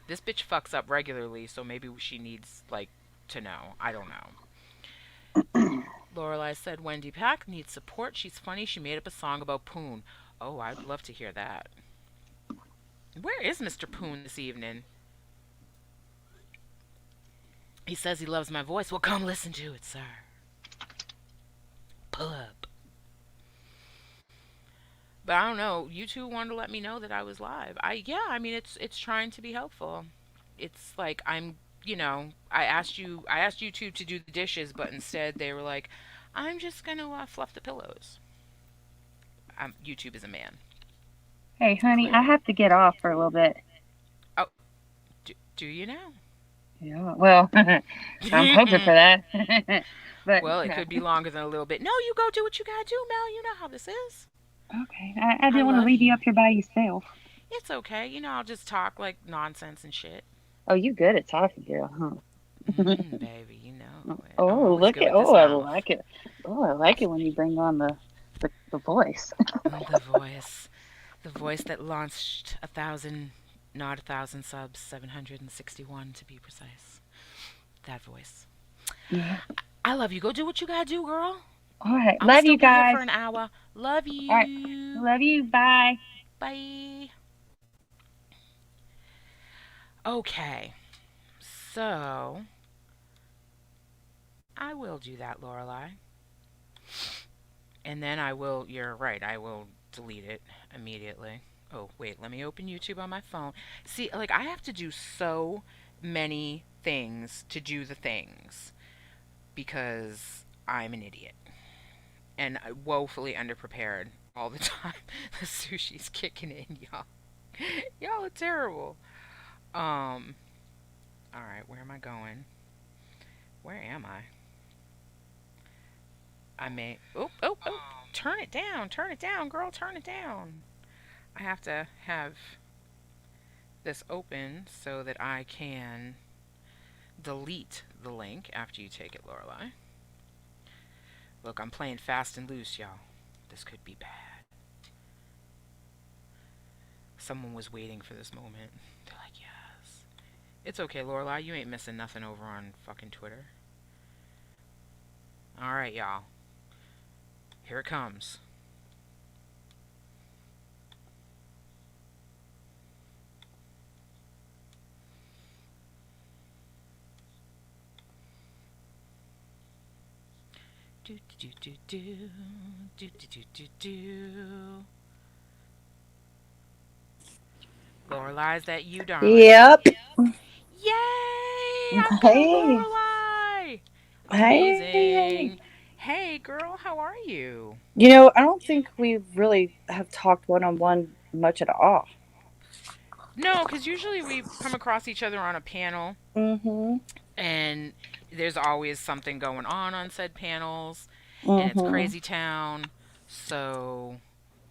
this bitch fucks up regularly, so maybe she needs, like, to know. I don't know. Lorelai said Wendy Pack needs support. She's funny. She made up a song about Poon. Oh, I'd love to hear that. Where is Mr. Poon this evening? He says he loves my voice. Well, come listen to it, sir. Pull up. But I don't know. YouTube wanted to let me know that I was live. I mean it's trying to be helpful. It's like I asked YouTube to do the dishes, but instead they were like, I'm just gonna fluff the pillows. YouTube is a man, Hey, honey, I clearly. have to get off for a little bit. Oh, do you now? Yeah, well, I'm hoping for that. But Well, it could be longer than a little bit. No, you go do what you gotta do, Mel. You know how this is. okay, I I didn't want to love leave you you. up here by yourself. It's okay. I'll just talk like nonsense and shit. Oh, you good at talking, girl, huh? Baby, you know it. I'm Oh, always look good at with this I mouth. like it. Oh, I like it when you bring on the voice. The voice. The voice that launched 1,000, not 1,000 subs, 761 to be precise. That voice. Yeah. I love you. Go do what you gotta do, girl. All right, I'ma love still you be here for guys. an hour. Love All right, you. love you. Bye. Bye. Okay. So, I will do that, Lorelai. And then I will, you're right, I will delete it immediately. Oh, wait, let me open YouTube on my phone. See, like, I have to do so many things to do the things because I'm an idiot and woefully underprepared all the time. The sushi's kicking in, y'all. Y'all are terrible. Um, all right, where am I going? Where am I? I may. Oh, oh, oh. Turn it down, girl. Turn it down. I have to have this open so that I can delete the link after you take it, Lorelai. Look, I'm playing fast and loose, y'all. This could be bad. Someone was waiting for this moment. They're like, yes. It's okay, Lorelai. You ain't missing nothing over on fucking Twitter. All right, y'all. Here it comes. Do do do do do do do do do. Lorelai, is that you, darling? Yep. Yay! I've got a Hey. Lorelai! Hey. Amazing. Hey, girl, how are you? I don't think we really have talked one on one much at all. No, because usually we come across each other on a panel, Mm-hmm. and there's always something going on said panels, and it's Mm-hmm. crazy town. So,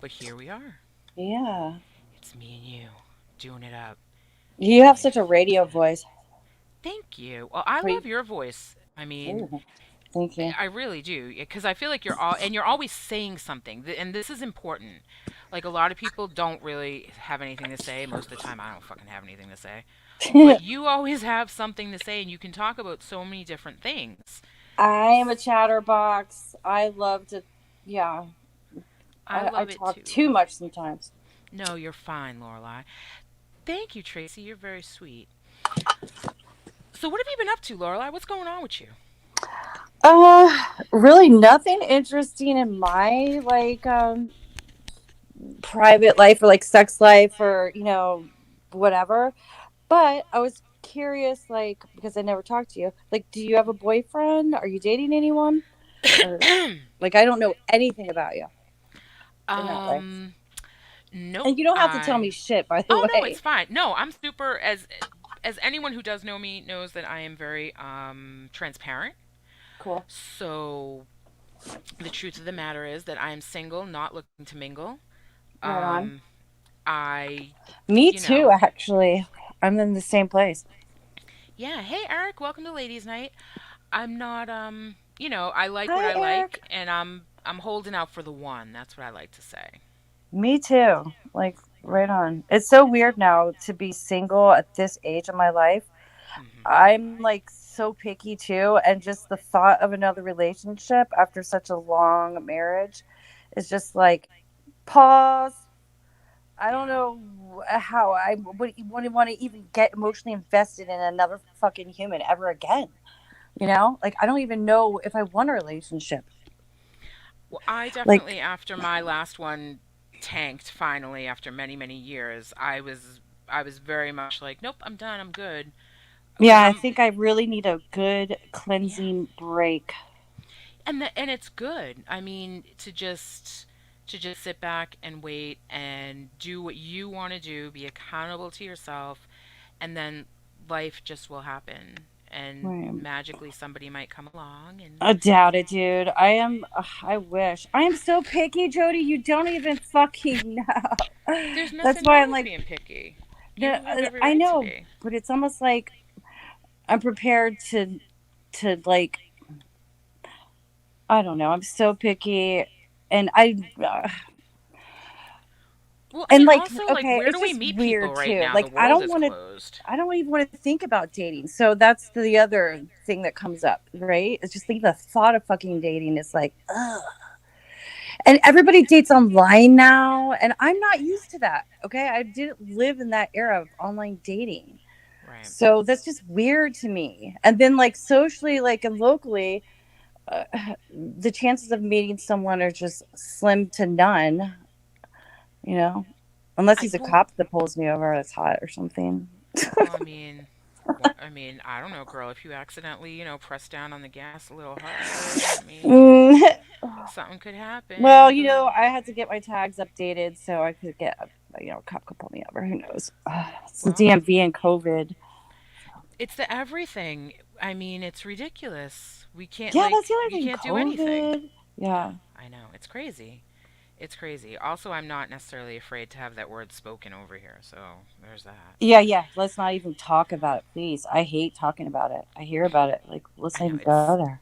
but here we are. Yeah. It's me and you doing it up You in have my such a radio favorite. voice. Thank you. Well, I Are you? love your voice. I mean, Ooh, thank you. I really do, because I feel like you're always saying something, and this is important. Like a lot of people don't really have anything to say. Most of the time, I don't fucking have anything to say. But you always have something to say, and you can talk about so many different things. I am a chatterbox. I love to, yeah. I I love it talk too. too much sometimes. No, you're fine, Lorelai. Thank you, Tracy. You're very sweet. So, what have you been up to, Lorelai? What's going on with you? Really nothing interesting in my private life or like sex life or whatever. But I was curious, like, because I never talked to you. Like, do you have a boyfriend? Are you dating anyone? Or like, I don't know anything about you in that way. um, Nope. And you don't have to tell me shit, by the Oh no, way. it's fine. No, I'm super as anyone who does know me knows that I am very transparent. Cool. So the truth of the matter is that I am single, not looking to mingle. Right on. Um I Me you know, too, actually. I'm in the same place. yeah, hey Eric, welcome to ladies night. I'm not I like what Hi, I like Eric. and I'm holding out for the one. That's what I like to say. Me too. Like, right on. It's so weird now to be single at this age of my life. Mhm. I'm like so picky too. And just the thought of another relationship after such a long marriage is just like, pause. I don't Yeah. know how I would want to even get emotionally invested in another fucking human ever again. You know, like I don't even know if I want a relationship. Well, I Like, definitely after my last one tanked finally after many many years. I was very much like, nope, I'm done. I'm good. yeah, Cuz I I'm think I really need a good yeah. cleansing break. And it's good. I mean, to just sit back and wait and do what you want to do, be accountable to yourself, and then life just will happen and Right. magically somebody might come along and I doubt it, dude. I am. Ugh, I wish. I am so picky, Jody. You don't even fucking know. there's That's nothing why wrong I'm with like, being picky. no, You have every I right to know, be. but it's almost like I'm prepared to like. I don't know. I'm so picky, and Well, I and mean, like, also, like, okay, where it's do we just meet people weird right too. now? The Like, world is closed. I don't even want to think about dating. So that's the other thing that comes up, right? It's just thinking the thought of fucking dating is like, ugh. And everybody dates online now, and I'm not used to that. Okay, I didn't live in that era of online dating, Right. so that's just weird to me. And then, like, socially, like, and locally, uh, the chances of meeting someone are just slim to none. You know, unless I he's a well, cop that pulls me over that's hot or something. well, I don't know, girl. If you accidentally, press down on the gas a little hard, I mean, Mm. something could Well, happen. you But know, I had to get my tags updated so I could get, a cop could pull me over. Who knows? It's the well, DMV and COVID. it's the everything. I mean, it's ridiculous. We can't Yeah, that's the other we thing. can't do anything. COVID. Yeah. I know it's crazy. It's crazy. Also, I'm not necessarily afraid to have that word spoken over here. So there's that. Yeah, yeah. Let's not even talk about it, please. I hate talking about it. I hear about it. Like, let's I not know even go there.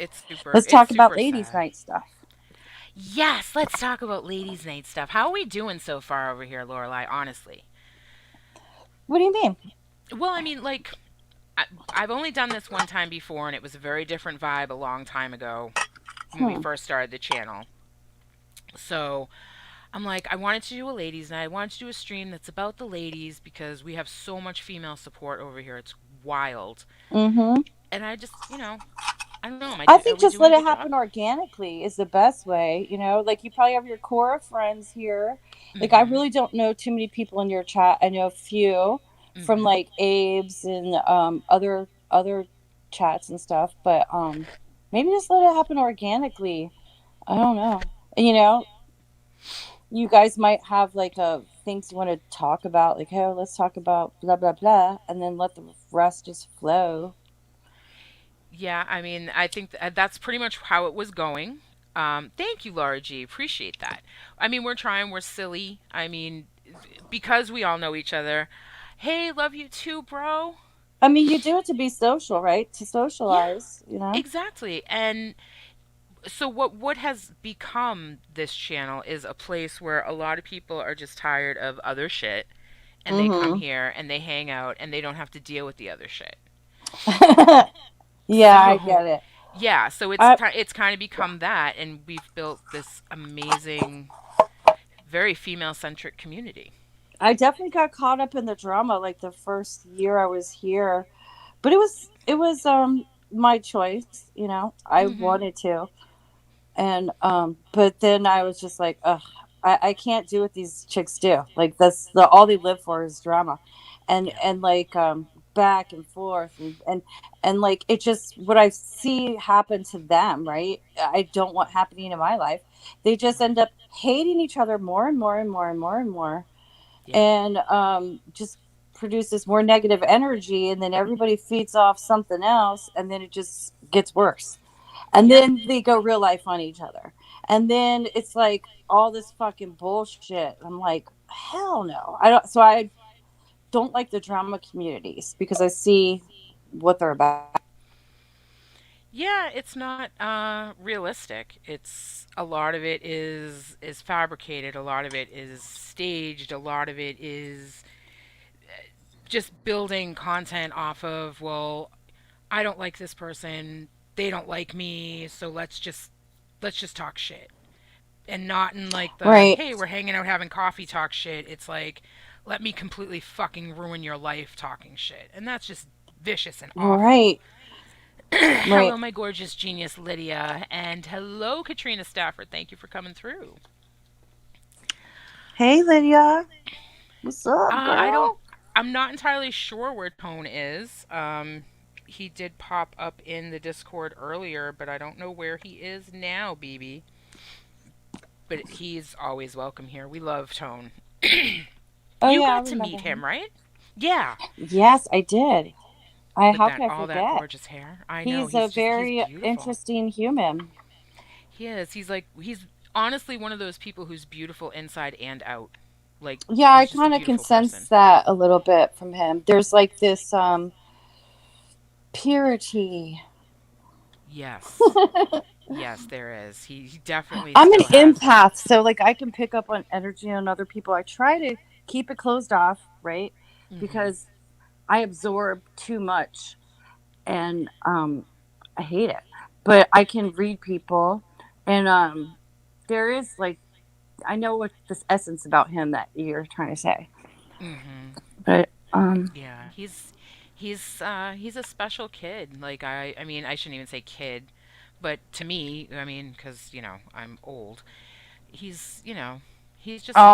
Let's it's talk about super ladies' sad. night stuff. Yes, let's talk about ladies' night stuff. How are we doing so far over here, Lorelai? Honestly. What do you mean? Well, I mean, like, I've only done this one time before, and it was a very different vibe a long time ago when we Hmm. first started the channel. So I'm like, I wanted to do a ladies' night. I wanted to do a stream that's about the ladies because we have so much female support over here. It's wild. Mm-hmm. And I just, I don't know. I Are think we just doing let a it good job? happen organically is the best way. You know, like you probably have your core of friends here. Like I Mm-hmm. really don't know too many people in your chat. I know a few from Mm-hmm. like Abe's and other chats and stuff, but maybe just let it happen organically. I don't know. And you guys might have like things you want to talk about, like, hey, let's talk about blah blah blah, and then let the rest just flow. Yeah, I mean, I think that's pretty much how it was going. Thank you, Laura G. Appreciate that. I mean, we're trying. We're silly. I mean, because we all know each other. Hey, love you too, bro. I mean, you do it to be social, right? To Yeah, socialize, exactly. And so what has become this channel is a place where a lot of people are just tired of other shit and they come Mm-hmm. here and they hang out and they don't have to deal with the other shit. Yeah, I So, get it. yeah, so I it's kind of Yeah, become that and we've built this amazing very female-centric community. I definitely got caught up in the drama like the first year I was here, but it was my choice. I Mhm. wanted to, and but then I was just like, ugh, I can't do what these chicks do. Like that's all they live for is drama, Yeah. and like back and forth and like it just what I see happen to them, right? I don't want happening in my life. They just end Right. up hating each other more and more and more and more and more. Yep. and just produces more negative energy, and then everybody feeds off something else, and then it just gets worse. And Yep. then they go real life on each other. And then it's like all this fucking bullshit. I'm like, hell no. I don't like the drama communities because I see what they're about. Yeah, it's not realistic. It's a lot of it is fabricated, a lot of it is staged, a lot of it is just building content off of, well, I don't like this person, they don't like me, so let's just talk shit. And not in like the Right. hey, we're hanging out having coffee talk shit. It's like let me completely fucking ruin your life talking shit. And that's just vicious and awful. Right. Right. Hello, my gorgeous genius Lydia, and hello, Katrina Stafford. Thank you for coming through. Hey, Lydia. What's up, I don't. girl? I'm not entirely sure where Tone is. He did pop up in the Discord earlier, but I don't know where he is now, BB. But he's always welcome here. We love Tone. Oh, You yeah, I got to remember meet him. him, right? Yeah, Yes, I did. I with How that could I all that forget? gorgeous hair. I know He's a he's very beautiful. interesting human. He is. He's honestly one of those people who's beautiful inside and out. Like Yeah, I he's just a kind of can beautiful sense person. that a little bit from him. There's like this purity. Yes. Yes, there is. He definitely I'm an still has that. empath, so like I can pick up on energy on other people. I try to keep it closed off, right? Mhm. Because I absorb too much, and I hate it. But I can read people, and there is like I know what this essence about him that you're trying to say. Mhm. But Yeah, he's a special kid. Like I mean, I shouldn't even say kid, but to me, I mean, cuz I'm old. He's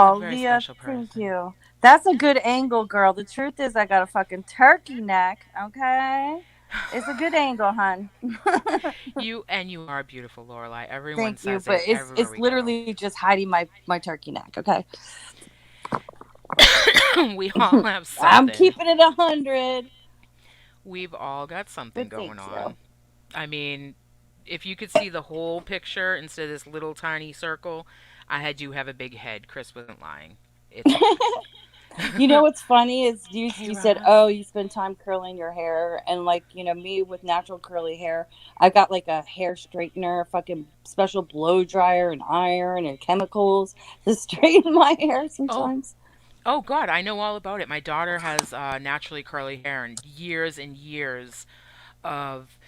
a oh, very Leah, special thank person. you. That's a good angle, girl. The truth is, I got a fucking turkey neck. Okay, it's a good angle, hun. You are beautiful, Lorelai. Everyone Thank you, says but it everywhere it's we go. literally just hiding my turkey neck. Okay, We all have I'm something. keeping it 100. We've all got something But thank going you. on. I mean, if you could see the whole picture instead of this little tiny circle, do have a big head. Chris wasn't lying. It's a fact. You know what's funny is Hey, you said, Roz. oh, you spend time curling your hair, and like me with natural curly hair, I've got like a hair straightener, fucking special blow dryer and iron and chemicals to straighten my hair Oh, sometimes. oh God, I know all about it. My daughter has naturally curly hair and years of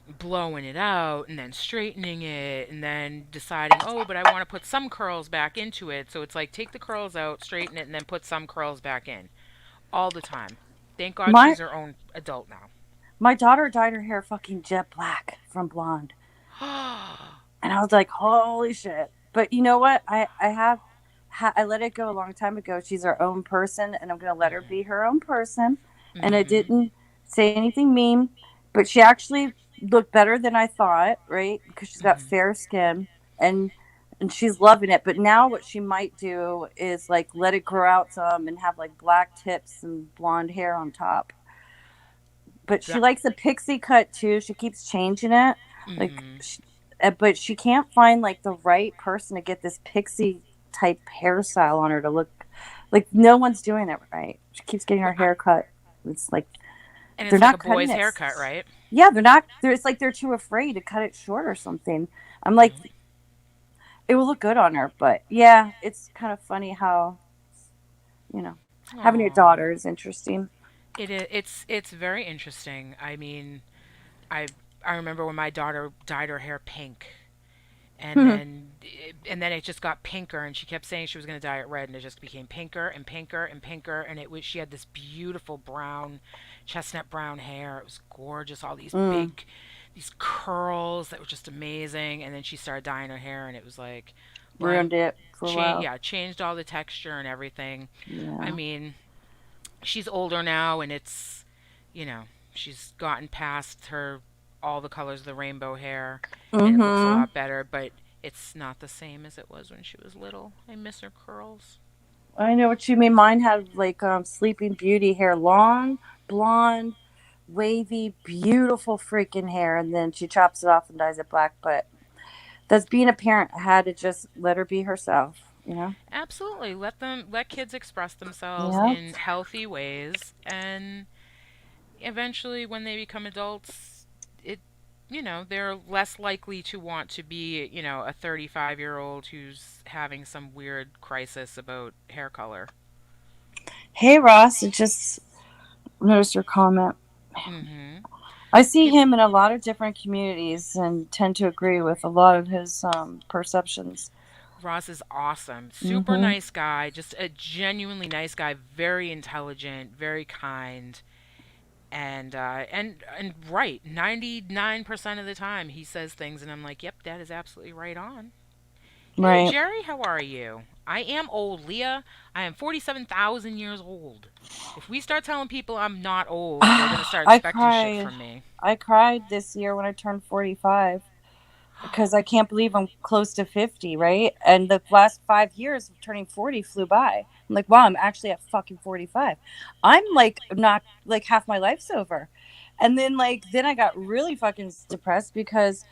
blowing it out and then straightening it and then deciding, oh, but I want to put some curls back into it. So it's like take the curls out, straighten it, and then put some curls back in all the time. Thank God My she's her own adult now. my daughter dyed her hair fucking jet black from blonde, and I was like, holy shit. But you know what? I let it go a long time ago. She's her own person, and I'm gonna let her be her own person. And I Mhm. didn't say anything mean, but she actually looked better than I thought, right? Because she's got Mhm. fair skin, and and she's loving it. But now what she might do is like let it grow out some and have like black tips and blonde hair on top. But she That. likes a pixie cut too. She keeps changing it, like, Mhm. but she can't find like the right person to get this pixie type hairstyle on her to look like no one's doing it right. She keeps getting her Well, hair cut. It's like and they're it's like a not cutting boy's it. haircut, right? Yeah, they're not. It's like they're too afraid to cut it short or something. I'm like, Mhm. it will look good on her, but yeah, it's kind of funny how you know having a Aw. daughter is interesting. It's very interesting. I mean, I I remember when my daughter dyed her hair pink, and then it just got pinker, and she kept saying she was going to dye it red, and it just became pinker and pinker and pinker, and it was she had this beautiful brown, chestnut brown hair. It was gorgeous, all Mm, these curls that were just amazing, and then she started dyeing her hair, and it was like, well, ruined it for a while. changed all the texture and everything. I Yeah. mean, she's older now, and she's gotten past her all the colors of the rainbow hair, and it looks a Mm-hmm. lot better, but it's not the same as it was when she was little. I miss her curls. I know what you mean. Mine had like Sleeping Beauty hair, long, blonde, wavy, beautiful freaking hair, and then she chops it off and dyes it black. But that's being a parent. I had to just let her be herself, you know? Absolutely. Let kids express themselves Yeah. in healthy ways, and eventually when they become adults, it they're less likely to want to be, a 35-year-old who's having some weird crisis about hair color. Hey, Ross, I just noticed your comment. Mhm. I see People him in a lot of different communities and tend to agree with a lot of his perceptions. Ross is awesome. Super Mm-hmm. nice guy, just a genuinely nice guy, very intelligent, very kind. And right, 99% of the time he says things and I'm like, "Yep, that is absolutely right on." Hey, Right. Jerry, how are you? I am old, Leah. I am 47,000 years old. If we start telling people I'm not old, they're going to start I expecting shit cried. from me. I cried this year when I turned 45 because I can't believe I'm close to 50, right? And the last 5 years of turning 40 flew by. I'm like, wow, I'm actually at fucking 45. I'm like, not like half my life's over. And then, then I got really fucking depressed because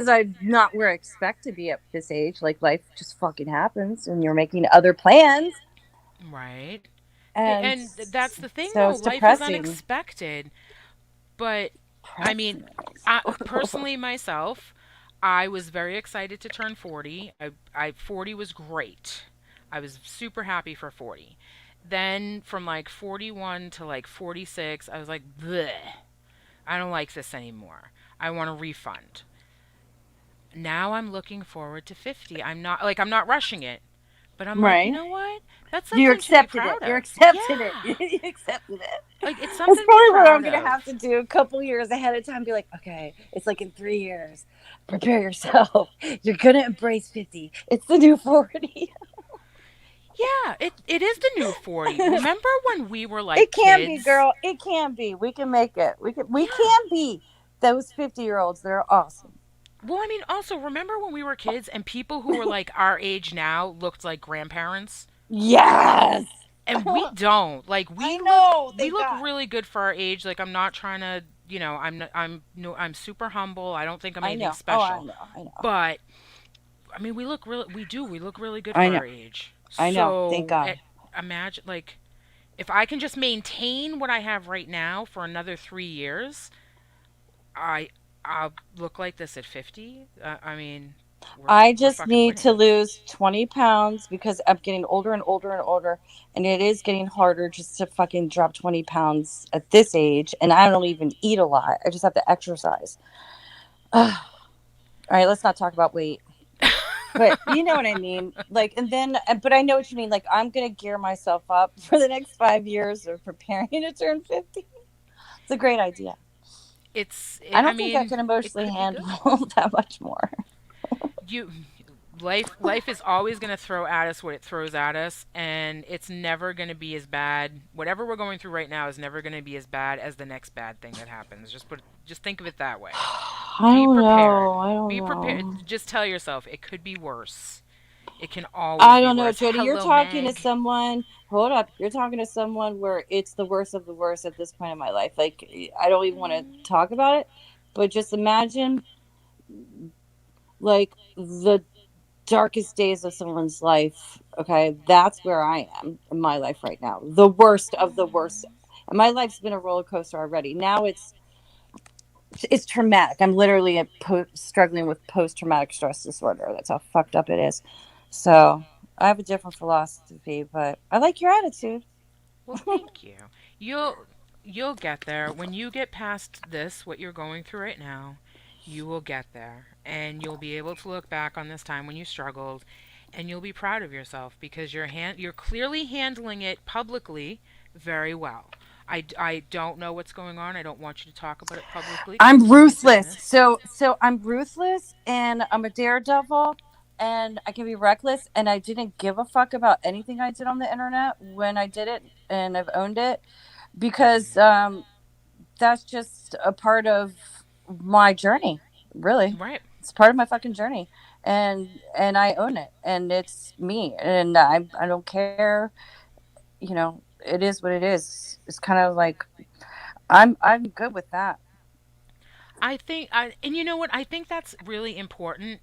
I'm not where I expect to be at this age. Like, life just fucking happens and you're making other plans. Right. And And that's the thing, so though. it's Life is depressing. unexpected. But, I mean, Depressing. personally, myself, I was very excited to turn 40. 40 was great. I was super happy for 40. Then from like 41 to like 46, I was like, bleh, I don't like this anymore. I want a refund. Now I'm looking forward to 50. I'm not rushing it, but I'm like, you Right. know what? That's You something to be accepted it. proud You of. accepted it. Yeah. You accepted it. Like it's That's something to be probably what I'm proud gonna have of. to do a couple years ahead of time. Be like, okay, it's like in 3 years. Prepare yourself. You're gonna embrace 50. It's the new 40. Yeah, it is the new 40. Remember when we were like It can be, kids? girl. It can be. We can make it. We can Yeah. be those 50-year-olds. They're awesome. Well, I mean, also remember when we were kids and people who were like our age now looked like grandparents? Yes. And we don't. Like I know. we Thank look God. really good for our age. Like I'm not trying to, I'm not, I'm no I'm super humble. I don't think I'm I anything know. Oh, I special. know. I know. But I mean, we look really good I for know. our age. I know. Thank So, God. imagine like if I can just maintain what I have right now for another 3 years, I I'll look like this at 50. I mean, I we're just fucking need to winning. lose 20 pounds because I'm getting older and older and older. And it is getting harder just to fucking drop 20 pounds at this age. And I don't even eat a lot. I just have to exercise. All right, let's not talk about weight. But you know what I mean? Like, and then, but I know what you mean. Like, I'm going to gear myself up for the next 5 years of preparing to turn 50. It's a great idea. I I don't think I mean, can it emotionally could be handle good. that much more. You life is always going to throw at us what it throws at us, and it's never going to be as bad. Whatever we're going through right now is never going to be as bad as the next bad thing that happens. Just think of it that way. I Be don't know. prepared. I don't Be know. prepared. Just tell yourself it could be worse. It can always I be don't know, worse. Jody. You're Hello, talking to Meg. someone. Hold up. You're talking to someone where it's the worst of the worst at this point in my life. Like, I don't even want to Mm, talk about it, but just imagine like the darkest days of someone's life. Okay. That's where I am in my life right now. The worst of the worst. And my life's been a roller coaster already. Now it's traumatic. I'm literally struggling with post traumatic stress disorder. That's how fucked up it is. So I have a different philosophy, but I like your attitude. well, thank you. You'll you'll get there when you get past this. What you're going through right now, you will get there, and you'll be able to look back on this time when you struggled, and you'll be proud of yourself because you're clearly handling it publicly very well. I don't know what's going on. I don't want you to talk about it publicly because I'm it's none of my ruthless. business. So I'm ruthless and I'm a daredevil and I can be reckless and I didn't give a fuck about anything I did on the internet when I did it and I've owned it because Hmm. that's just a part of my journey, really. Right. It's part of my fucking journey. and I own it, and it's me, and I don't care. You know, it is what it is. It's kind of like I'm good with that. And you know what? I think that's really important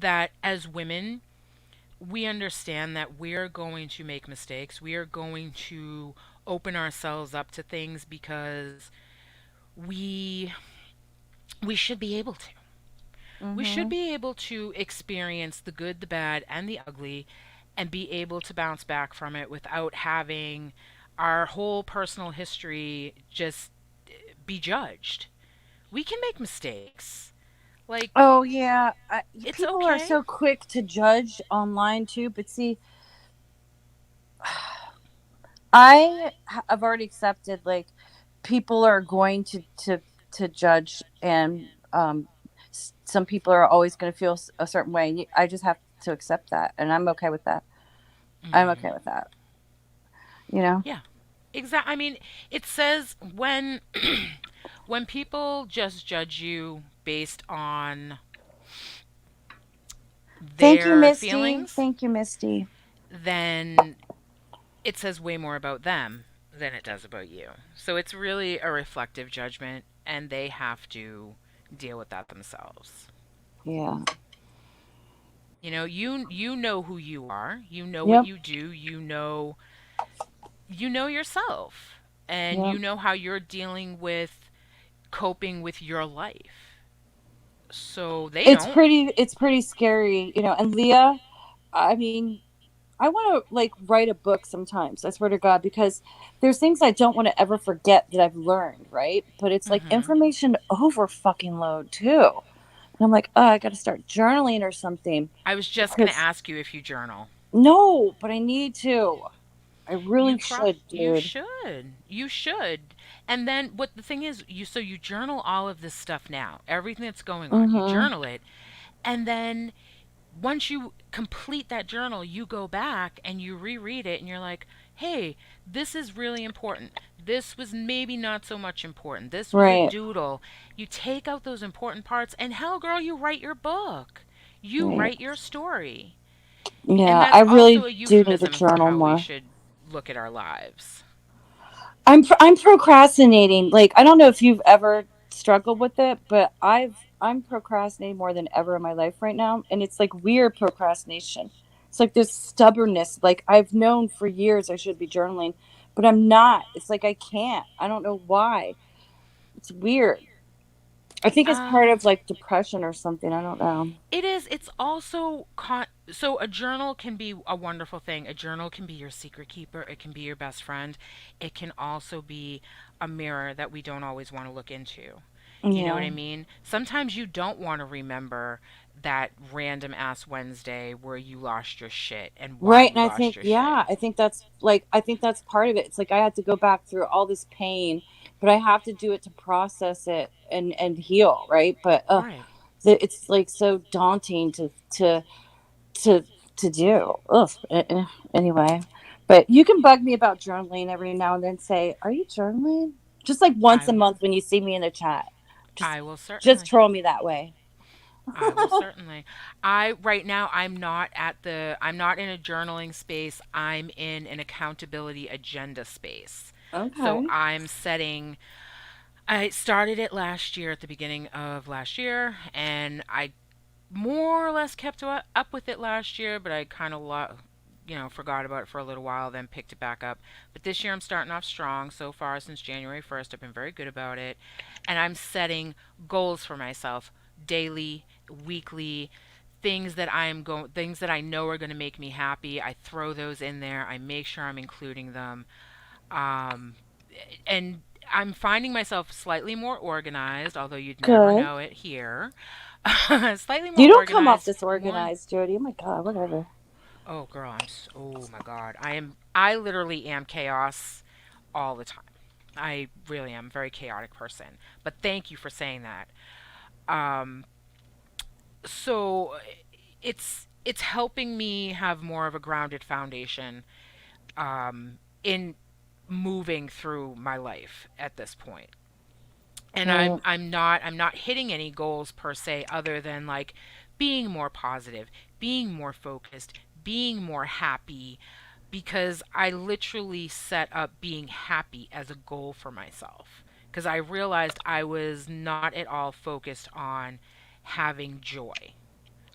that as women, we understand that we're going to make mistakes. We are going to open ourselves up to things because we we should be able to. We should Mhm. be able to experience the good, the bad, and the ugly and be able to bounce back from it without having our whole personal history just be judged. We can make mistakes. Like, Oh yeah, it's people are okay. so quick to judge online too. But see, I've already accepted like people are going to judge, and some people are always going to feel a certain way. And I just have to accept that, and I'm okay with that. I'm Hmm. okay with that. You know. Yeah. Exactly. I mean, it says when when people just judge you based on Thank you, their Misty. feelings, Thank you, Misty. then it says way more about them than it does about you. So it's really a reflective judgment, and they have to deal with that themselves. Yeah. You know who you are. You know what Yep. you do. You know yourself, and Yep. you know how you're dealing with coping with your life. So they don't. It's pretty scary, you know. And Leah, I mean, I want to like write a book sometimes. I swear to God, because there's things I don't want to ever forget that I've learned, right? But it's like Hmm. information over fucking load too. And I'm like, oh, I got to start journaling or something. I was just gonna Because ask you if you journal. no, but I need to. I really should, You dude. should. You should. And then what the thing is, you journal all of this stuff now. Everything that's going on. You Mm-hmm. journal it. And then once you complete that journal, you go back and you reread it and you're like, "Hey, this is really important. This was maybe not so much important. This was a Right. doodle." You take out those important parts and hell girl, you write your book. You Right. write your story. And Yeah, I that's also really a do need to euphemism for journal how we more. should look at our lives. I'm procrastinating. Like I don't know if you've ever struggled with it, but I'm procrastinating more than ever in my life right now, and it's like weird procrastination. It's like this stubbornness. Like I've known for years I should be journaling, but I'm not. It's like I can't. I don't know why. It's weird. I think it's part Um of like depression or something. I don't know. It is. It's also so a journal can be a wonderful thing. A journal can be your secret keeper. It can be your best friend. It can also be a mirror that we don't always want to look into. You know what Yeah. I mean? Sometimes you don't want to remember that random ass Wednesday where you lost your shit and why Right. you And I lost think, your shit. yeah, I think that's like, I think that's part of it. It's like I had to go back through all this pain, but I have to do it to process it and heal. Right. But, Right. it's like so daunting to, to do. Ugh. Anyway, but you can bug me about journaling every now and then. Say, are you journaling? Just like once I a will. month when you see me in the chat. Just, I will just certainly. troll me that way. I will certainly. I right now I'm not in a journaling space. I'm in an accountability agenda space. So Okay. I started it last year at the beginning of last year and I more or less kept up with it last year, but I kind of forgot about it for a little while, then picked it back up. But this year I'm starting off strong. So far since January 1st, I've been very good about it. And I'm setting goals for myself daily, weekly, things that I know are going to make me happy. I throw those in there. I make sure I'm including them. Um and I'm finding myself slightly more organized, although you'd never Good. know it here. Slightly more You don't come off organized, more. disorganized, Jody. Oh my God, whatever. Oh, girl, oh my God, I literally am chaos all the time. I really am a very chaotic person. But thank you for saying that. Um, so it's helping me have more of a grounded foundation in moving through my life at this point. And Right. I'm not hitting any goals per se other than like being more positive, being more focused, being more happy, because I literally set up being happy as a goal for myself. Because I realized I was not at all focused on having joy.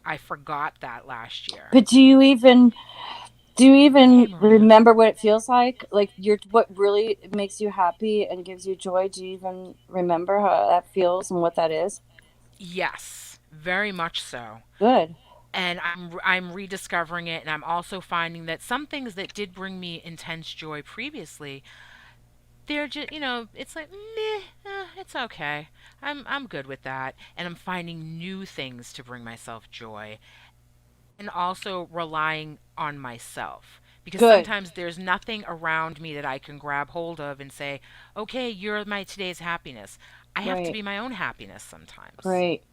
I forgot that last year. But do you even Hey, Marina. remember what it feels like? Like what really makes you happy and gives you joy? Do you even remember how that feels and what that is? Yes, very much so. Good. And I'm rediscovering it, and I'm also finding that some things that did bring me intense joy previously, they're just, it's like meh, it's okay. I'm good with that, and I'm finding new things to bring myself joy, and also relying on myself. Because Good. sometimes there's nothing around me that I can grab hold of and say, okay, you're my today's happiness. I have to Right. be my own happiness sometimes. Right.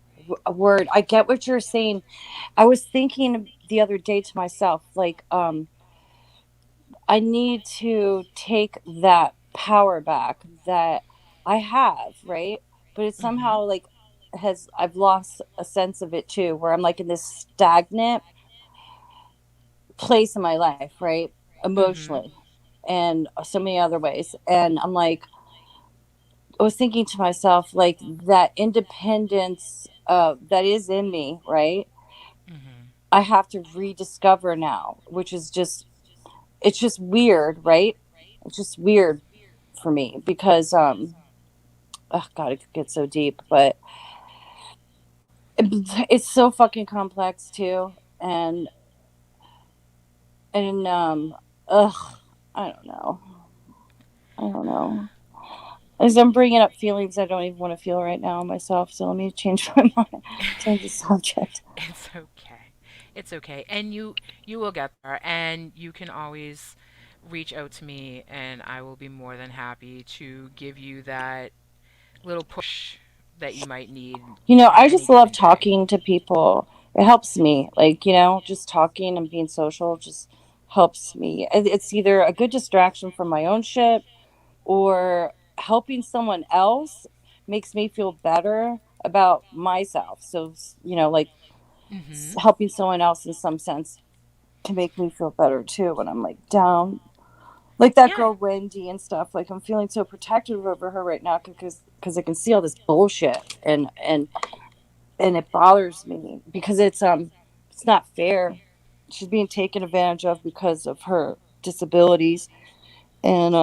A word. I get what you're saying. I was thinking the other day to myself, like, I need to take that power back that I have, right? But it's Hmm. somehow like has I've lost a sense of it too, where I'm like in this stagnant place in my life, right? Hmm. Emotionally and so many other ways. And I'm like, I was thinking to myself, like that independence that is in me, right? Hmm. I have to rediscover now, which is just, it's just weird, right? It's just weird for me because, oh God, it could get so deep, but it's so fucking complex too. And ugh, I don't know. I don't know. As I'm bringing up feelings I don't even want to feel right now myself, so let me change my mind, change the subject. It's okay. It's okay. And you will get there, and you can always reach out to me, and I will be more than happy to give you that little push that you might need on I any just love given day. talking to people. It helps me. Like, just talking and being social just helps me. It's either a good distraction from my own shit or helping someone else makes me feel better about myself. So, like Mhm. helping someone else in some sense can make me feel better too when I'm like down. Like that Yeah. girl Wendy and stuff. Like I'm feeling so protective over her right now because I can see all this bullshit and it bothers me because it's not fair. She's being taken advantage of because of her disabilities and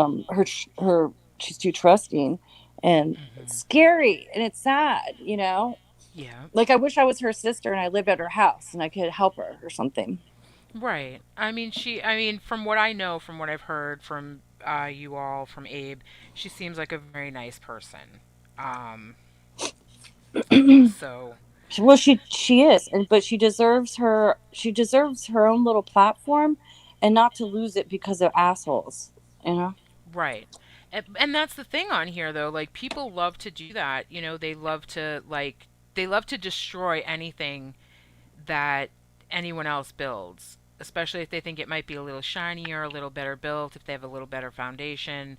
her she's too trusting and it's Mhm. scary and it's sad. Yeah. Like I wish I was her sister and I lived at her house and I could help her or something. Right. I mean, from what I know, from what I've heard from you all, from Abe, she seems like a very nice person. Um, so Well, she is, and but she deserves her own little platform, and not to lose it because of assholes. You know. right. And that's the thing on here though, like people love to do that. They love to destroy anything that anyone else builds, especially if they think it might be a little shinier, a little better built, if they have a little better foundation.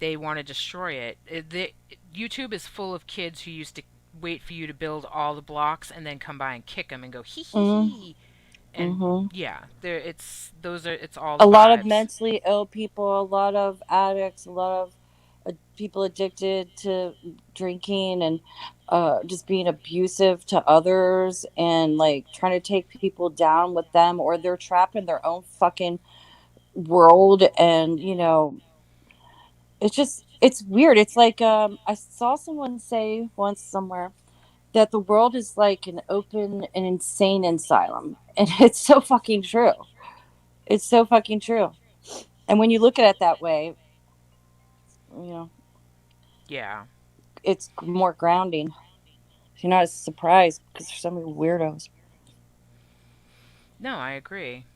They want to destroy it. YouTube is full of kids who used to wait for you to build all the blocks and then come by and kick them and go hee hee Mm, hee. And mm-hmm. yeah, it's all A the lot of vibes. mentally ill people, a lot of addicts, a lot of people addicted to drinking and just being abusive to others and like trying to take people down with them, or they're trapped in their own fucking world. And it's weird. It's like I saw someone say once somewhere that the world is like an open and insane asylum, and it's so fucking true. It's so fucking true. And when you look at it that way, you know Yeah. it's more grounding. You're not as surprised because there's so many weirdos. No, I agree.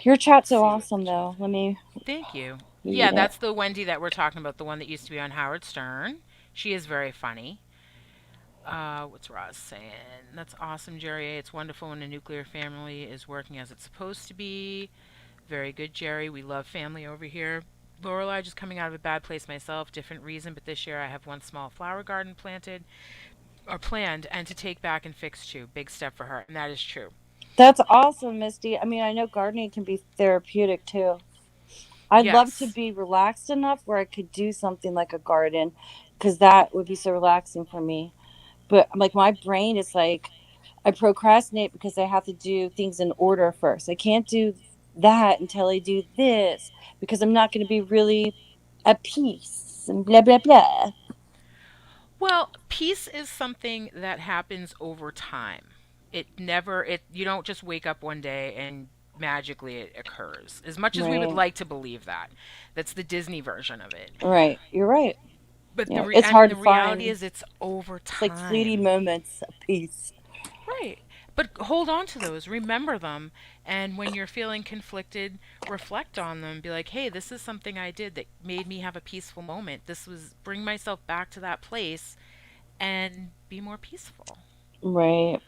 Your chat's Let's so see what the awesome chat. though. Let me Thank you. read Yeah, it. that's the Wendy that we're talking about, the one that used to be on Howard Stern. She is very funny. What's Roz saying? That's awesome, Jerry. It's wonderful when a nuclear family is working as it's supposed to be. Very good, Jerry. We love family over here. Lorelai, just coming out of a bad place myself, different reason, but this year I have one small flower garden planted or planned, and to take back and fix too. Big step for her, and that is true. That's awesome, Misty. I mean, I know gardening can be therapeutic too. I'd love to Yes. be relaxed enough where I could do something like a garden because that would be so relaxing for me. But I'm like, my brain is like, I procrastinate because I have to do things in order first. I can't do that until I do this because I'm not going to be really at peace and blah, blah, blah. Well, peace is something that happens over time. It you don't just wake up one day and magically it occurs. As much as we would Right. like to believe that. That's the Disney version of it. Right. You're right. But Yeah. It's hard the to reality find. is it's over It's like fleeting time. moments of peace. Right. But hold on to those, remember them, and when you're feeling conflicted, reflect on them. Be like, hey, this is something I did that made me have a peaceful moment. This was bring myself back to that place and be more peaceful. Right.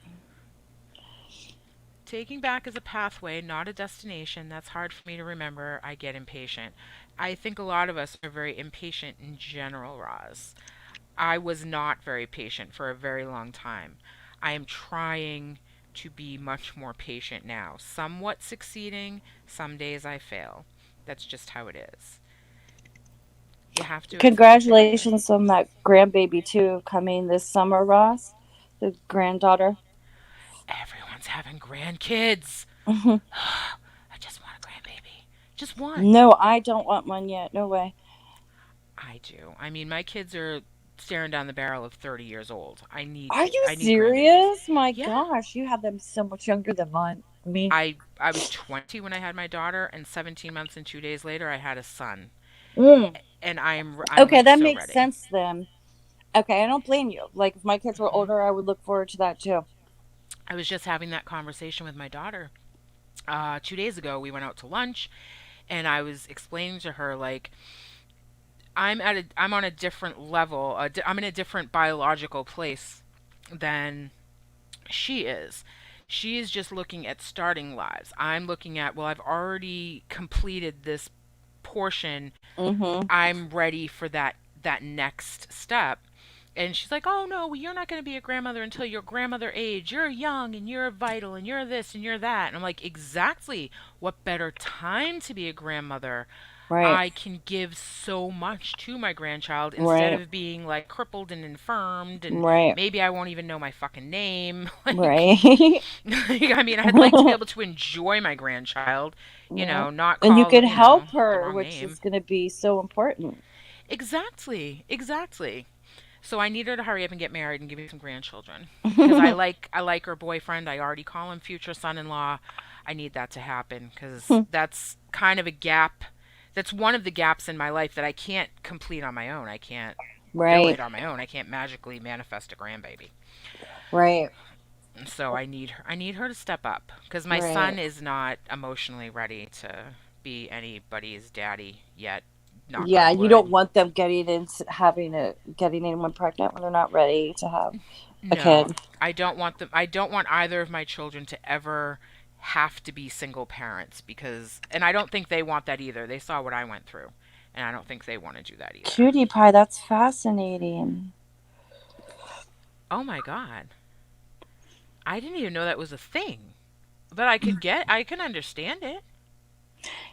Taking back is a pathway, not a destination. That's hard for me to remember. I get impatient. I think a lot of us are very impatient in general, Roz. I was not very patient for a very long time. I am trying to be much more patient now. Somewhat succeeding, some days I fail. That's just how it is. You have to accept it. Congratulations on that grandbaby too coming this summer, Ross. The granddaughter. Everyone's having grandkids. I just want a grandbaby. Just one. No, I don't want one yet. No way. I do. I mean, my kids are staring down the barrel of 30 years old. Are you I need grandbabies. serious? My Yeah. gosh, you have them so much younger than mine. Me. I was 20 when I had my daughter, and 17 months and 2 days later I had a son. Mm. And I'm Okay, like that so makes ready. sense then. Okay, I don't blame you. Like if my kids were hmm older, I would look forward to that too. I was just having that conversation with my daughter. 2 days ago, we went out to lunch, and I was explaining to her like I'm on a different level. I'm in a different biological place than she is. She is just looking at starting lives. I'm looking at, well, I've already completed this portion. Mm-hmm. I'm ready for that next step. And she's like, "Oh no, well, you're not going to be a grandmother until your grandmother age. You're young and you're vital and you're this and you're that." And I'm like, "Exactly. What better time to be a grandmother? Right. I can give so much to my grandchild instead Right. of being like crippled and infirmed, and Right. maybe I won't even know my fucking name." Right. I mean, I'd like to be able to enjoy my grandchild, Yeah. not And you call, could help the her, wrong which name. is going to be so important. Exactly, exactly. So I need her to hurry up and get married and give me some grandchildren because I like her boyfriend. I already call him future son-in-law. I need that to happen because that's kind of a gap. That's one of the gaps in my life that I can't complete on my own. I can't fill Right. it on my own. I can't magically manifest a grandbaby. Right. So I need her to step up because my Right. son is not emotionally ready to be anybody's daddy yet. Knock Yeah, on you don't wood. want them getting anyone pregnant when they're not ready to have a No, kid. I don't want them. I don't want either of my children to ever have to be single parents because, and I don't think they want that either. They saw what I went through, and I don't think they want to do that either. Cutie pie, that's fascinating. Oh my god, I didn't even know that was a thing, but I can understand it.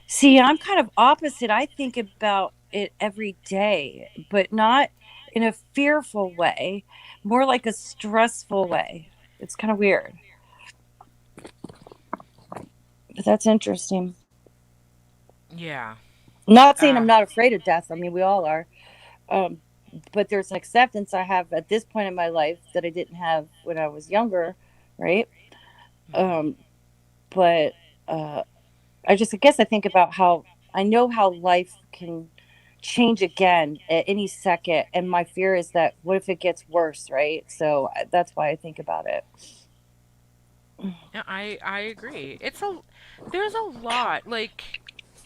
See, I'm kind of opposite. I think about it every day, but not in a fearful way, more like a stressful way. It's kind of weird. But that's interesting. Yeah. I'm not saying I'm Uh. not afraid of death. I mean, we all are. Um, but there's an acceptance I have at this point in my life that I didn't have when I was younger, right? mhm. Um, but uh, I guess I think about how I know how life can change again at any second, and my fear is that what if it gets worse, right? So that's why I think about it. Yeah, I agree. There's a lot. Like,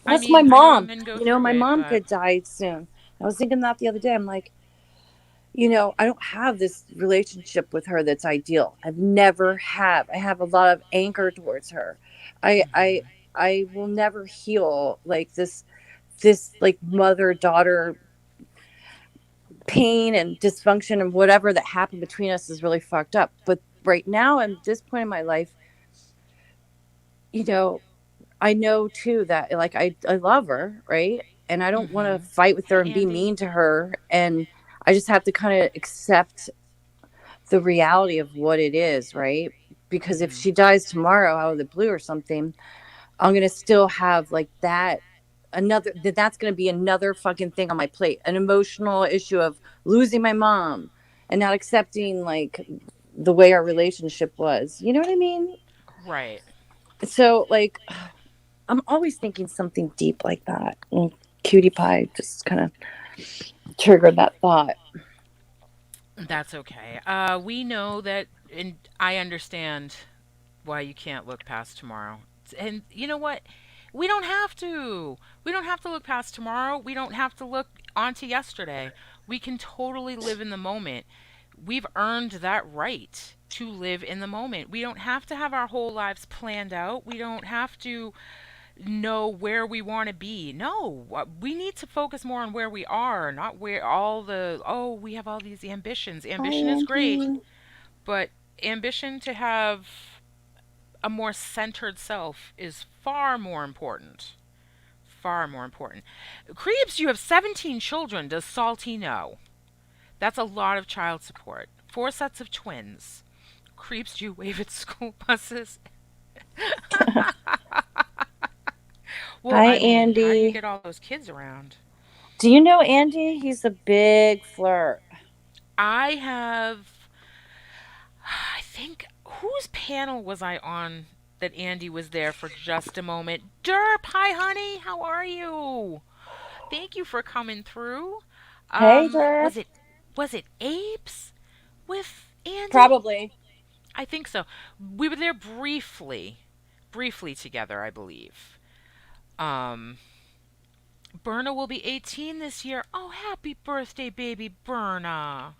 I That's my mean, I know mom. women go You know, through my it, mom but could die soon. I was thinking that the other day. I'm like, I don't have this relationship with her that's ideal. I've never have. I have a lot of anger towards her. I I mhm. I will never heal like this like mother daughter pain and dysfunction and whatever that happened between us is really fucked up. But right now, at this point in my life, you know, I know too that like I love her, right? And I don't want to Mm-hmm. fight with her Hey, and be Andy. mean to her. And I just have to kind of accept the reality of what it is, right? Because if Mm-hmm. she dies tomorrow out of the blue or something, I'm gonna still have like that that's gonna be another fucking thing on my plate. An emotional issue of losing my mom and not accepting like the way our relationship was. You know what I mean? Right. So like I'm always thinking something deep like that. And Cutie Pie just kind of triggered that thought. That's okay. We know that, and I understand why you can't look past tomorrow. And you know what? We don't have to. We don't have to look past tomorrow. We don't have to look onto yesterday. We can totally live in the moment. We've earned that right to live in the moment. We don't have to have our whole lives planned out. We don't have to know where we want to be. No, we need to focus more on where we are, not where all the, oh, we have all these ambitions. Hi, Ambition is great, Andy. but ambition to have a more centered self is far more important. Far more important. Creeps, you have 17 children. Does Salty know? That's a lot of child support. 4 sets of twins. Creeps, do you wave at school buses? Well, Hi, I mean, how do you Andy. get all those kids around? Do you know Andy? He's a big flirt. I have, I think, whose panel was I on that Andy was there for just a moment? Derp, hi, honey. How are you? Thank you for coming through. Hey, Derp. Was it Apes with Andy? Probably. I think so. We were there briefly together, I believe. Um, Berna will be 18 this year. Oh, happy birthday, baby Berna.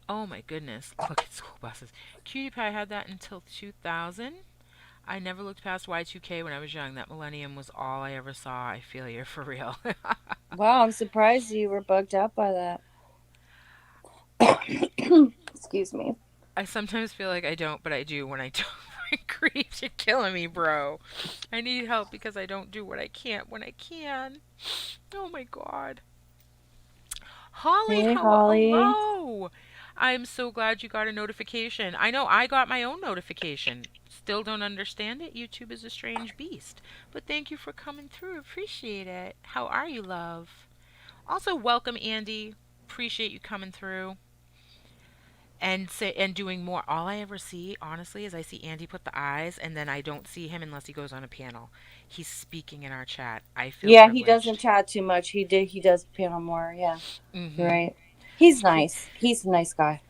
Oh my goodness. Look at school buses. Cutie Pie had that until 2000. I never looked past Y2K when I was young. That millennium was all I ever saw. I feel you for real. Wow, I'm surprised you were bugged out by that. Excuse me. I sometimes feel like I don't, but I do when I don't. Creeps, you're killing me, bro. I need help because I don't do what I can't when I can. Oh my god. Holly, Hey, how Holly. hello. I'm so glad you got a notification. I know I got my own notification. Still don't understand it. YouTube is a strange beast. But thank you for coming through. Appreciate it. How are you, love? Also, welcome, Andy. Appreciate you coming through and doing more. All I ever see, honestly, is I see Andy put the eyes, and then I don't see him unless he goes on a panel. He's speaking in our chat. I feel Yeah, he doesn't privileged. chat too much. He does panel more. Yeah, you're Mm-hmm. right. He's nice. He's a nice guy.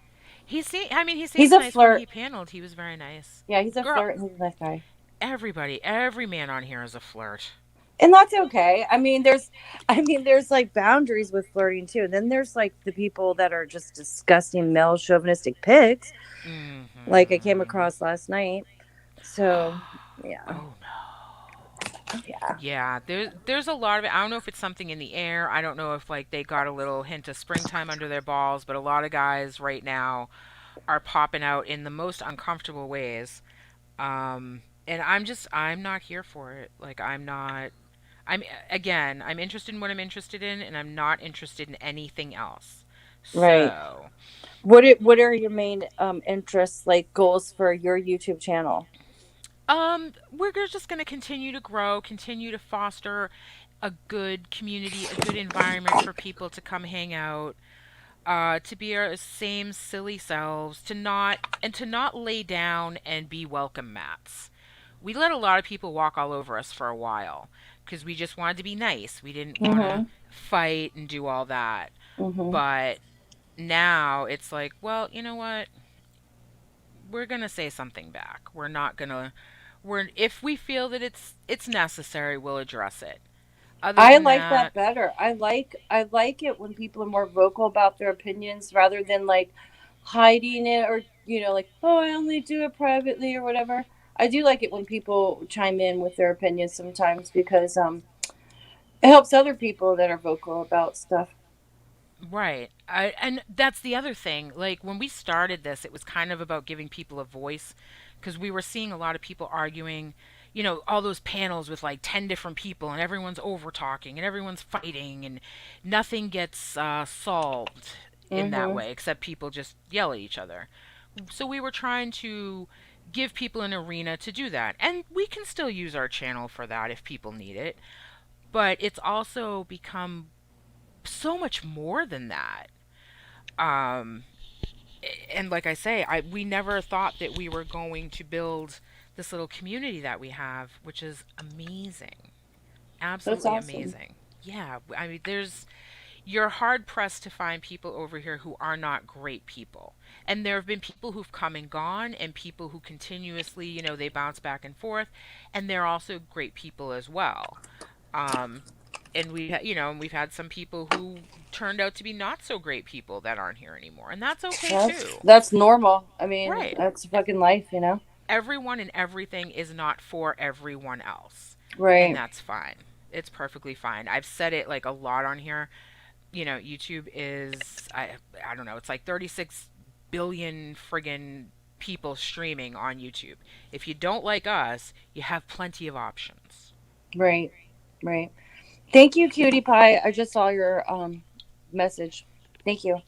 I mean, he He's seems a nice when he flirt. paneled. He was very nice. Yeah, he's a Girl, flirt and he's a nice guy. every man on here is a flirt. And that's okay. I mean there's like boundaries with flirting too. And then there's like the people that are just disgusting male chauvinistic pigs, like I came Mm-hmm. across last night. So yeah. Oh no. Yeah. Yeah, there's a lot of it. I don't know if it's something in the air. I don't know if like they got a little hint of springtime under their balls, but a lot of guys right now are popping out in the most uncomfortable ways. And I'm not here for it. Like I'm again, I'm interested in what I'm interested in and I'm not interested in anything else. Right. So, What are your main interests, like goals for your YouTube channel? we're just going to continue to grow, continue to foster a good community, a good environment for people to come hang out, to be our same silly selves, to not lay down and be welcome mats. We let a lot of people walk all over us for a while because we just wanted to be nice. We didn't want to Mhm. fight and do all that. Mhm. But now it's like, well, you know what? We're going to say something back. We're not going to we're if we feel that it's necessary, we'll address it. Other I than like that, that better. I like it when people are more vocal about their opinions rather than like hiding it, or like, oh, I only do it privately or whatever. I do like it when people chime in with their opinions sometimes, because it helps other people that are vocal about stuff. Right. And that's the other thing. Like when we started this, it was kind of about giving people a voice because we were seeing a lot of people arguing, all those panels with like 10 different people and everyone's over talking and everyone's fighting and nothing gets solved in that Mm-hmm. way except people just yell at each other. So we were trying to give people an arena to do that. And we can still use our channel for that if people need it. But it's also become so much more than that. Um, and like I say, we never thought that we were going to build this little community that we have, which is amazing, That's absolutely awesome. amazing. Yeah, I mean, you're hard pressed to find people over here who are not great people. And there have been people who've come and gone, and people who continuously, they bounce back and forth, and they're also great people as well. Um, and we've had some people who turned out to be not so great people that aren't here anymore, and that's okay That's too. that's normal. I mean, Right. that's fucking life, you know. Everyone and everything is not for everyone else, and Right. that's fine. It's perfectly fine. I've said it like a lot on here. YouTube is I don't know, it's like 36 billion friggin' people streaming on YouTube. If you don't like us, you have plenty of options. Right. Right. Thank you, cutie pie. I just saw your message. Thank you.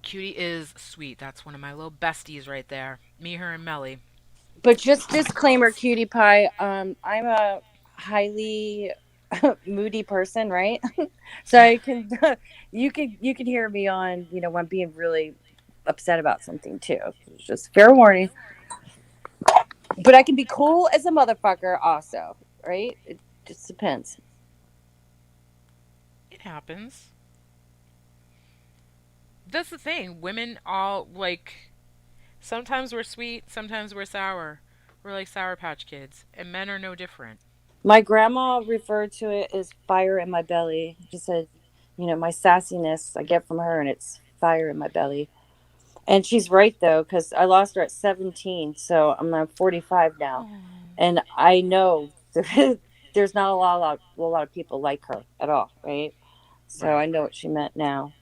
Cutie is sweet. That's one of my little besties right there. Me, her, and Melly. But just disclaimer, cutie pie. I'm a highly moody person, right? So I can you can hear me on when I'm being really upset about something too. Just fair warning. But I can be cool as a motherfucker also, right? It just depends. It happens. That's the thing. Women all like sometimes we're sweet, sometimes we're sour. We're like Sour Patch Kids, and men are no different. My grandma referred to it as fire in my belly. She said, my sassiness I get from her, and it's fire in my belly. And she's right though, because I lost her at 17, so I'm now 45 now, Oh. and I know there's not a lot of people like her at all, right? So I Right. know what she meant now.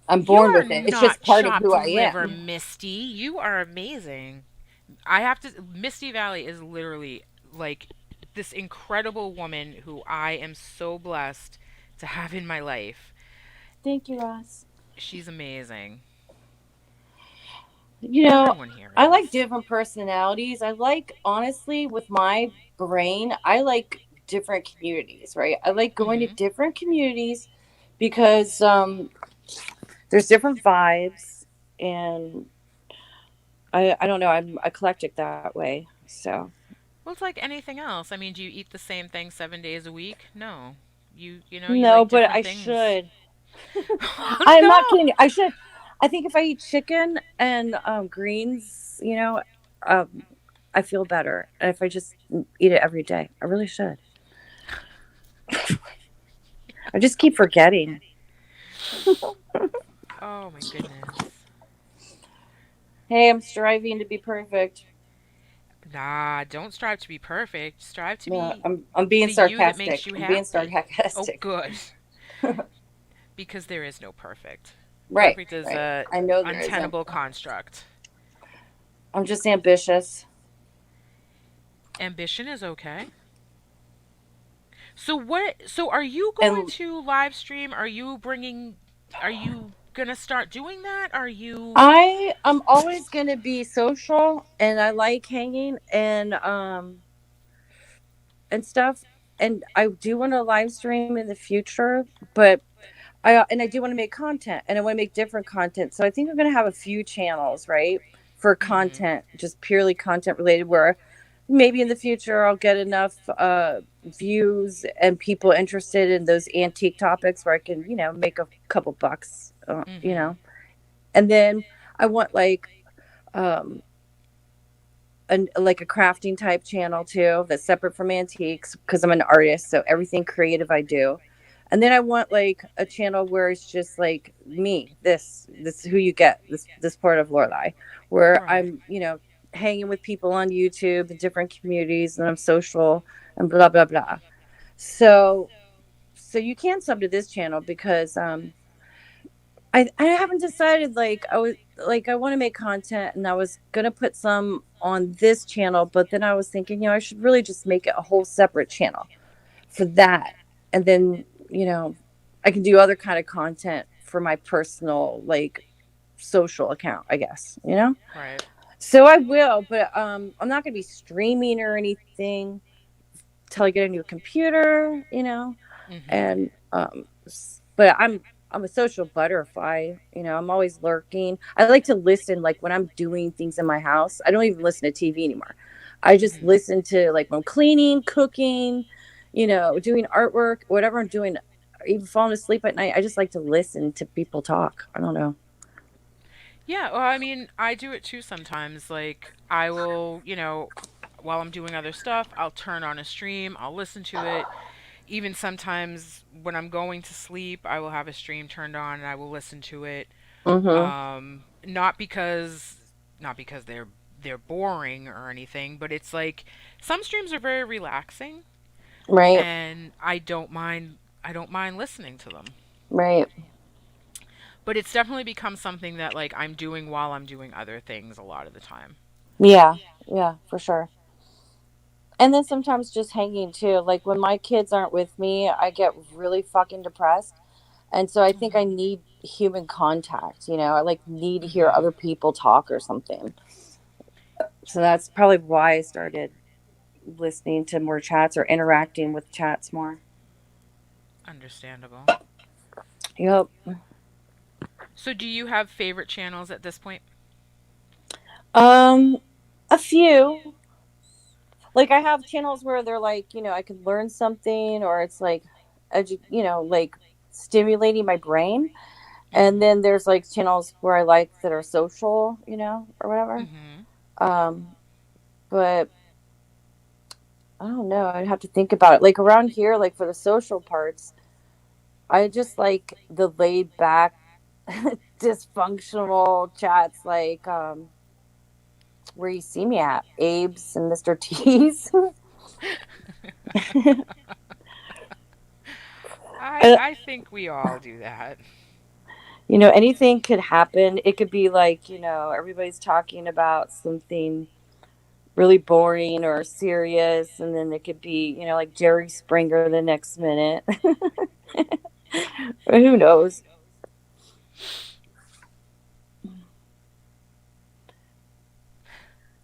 I'm You born are with it. It's just not part of who chopped I liver, am. Misty. You are amazing. I have to. Misty Valley is literally like this incredible woman who I am so blessed to have in my life. Thank you, Ross. She's amazing. You know, Everyone here I like is. different personalities. I like, honestly, with my brain, I like different communities, right? I like going to Mhm. different communities because there's different vibes, and I don't know, I'm eclectic that way. So Well, it's like anything else. I mean, do you eat the same thing 7 days a week? No. You no, like but different I things. should. I'm not No. kidding. I should. I think if I eat chicken and greens, um, I feel better. And if I just eat it every day, I really should. I just keep forgetting. Oh my goodness. Hey, I'm striving to be perfect. Nah, don't strive to be perfect. Strive to No, be I'm being the you that makes sarcastic. you I'm being happy. Oh, sarcastic. good. Because there is no perfect. Right, Perfect is right. a I know there isn't. untenable construct. I'm just ambitious. Ambition is okay. So are you going And to live stream? Are you going to start doing that? Are you I'm always going to be social, and I like hanging and stuff. And I do want to live stream in the future, but I do want to make content, and I want to make different content. So I think I'm going to have a few channels, right? For Mhm. content, just purely content related, where maybe in the future I'll get enough views and people interested in those antique topics where I can, make a couple bucks, Mhm. and then I want um like a crafting type channel too that's separate from antiques because I'm an artist, so everything creative I do. And then I want like a channel where it's just like me, this who you get, this part of Lorelai, where Right. I'm, hanging with people on YouTube in different communities, and I'm social and blah blah blah. So So you can sub to this channel because I haven't decided, like I was like I want to make content and I was gonna put some on this channel, but then I was thinking, I should really just make it a whole separate channel for that. And then, I can do other kind of content for my personal, like, social account, I guess. Right. So I will, but I'm not gonna be streaming or anything till I get a new computer. Mhm. And but I'm a social butterfly. I'm always lurking. I like to listen, like when I'm doing things in my house. I don't even listen to TV anymore. I just Mhm. listen to, like, when I'm cleaning, cooking, doing artwork, whatever I'm doing, even falling asleep at night. I just like to listen to people talk. I don't know. Yeah, well, I mean, I do it too sometimes. Like, I will, while I'm doing other stuff, I'll turn on a stream, I'll listen to it. Even sometimes when I'm going to sleep, I will have a stream turned on and I will listen to it. Mm-hmm. Not because they're boring or anything, but it's like some streams are very relaxing Right. and I don't mind listening to them. Right. But it's definitely become something that like I'm doing while I'm doing other things a lot of the time. Yeah. Yeah, for sure. And then sometimes just hanging too. Like when my kids aren't with me, I get really fucking depressed. And so I think I Mhm. need human contact. I like need to hear Mhm. other people talk or something. So that's probably why I started listening to more chats or interacting with chats more. Understandable. Yep. So do you have favorite channels at this point? Um, a few. Like I have channels where they're like, I could learn something, or it's like like stimulating my brain. And Mhm. then there's like channels where I like that are social, or whatever. Mhm. Um, but I don't know. I'd have to think about it. Like around here, like for the social parts, I just like the laid back, dysfunctional chats, like where you see me at Abe's and Mr. T's. I Uh, I think we all do that. anything could happen. It could be like, everybody's talking about something really boring or serious, and then it could be, like Jerry Springer the next minute. Who knows?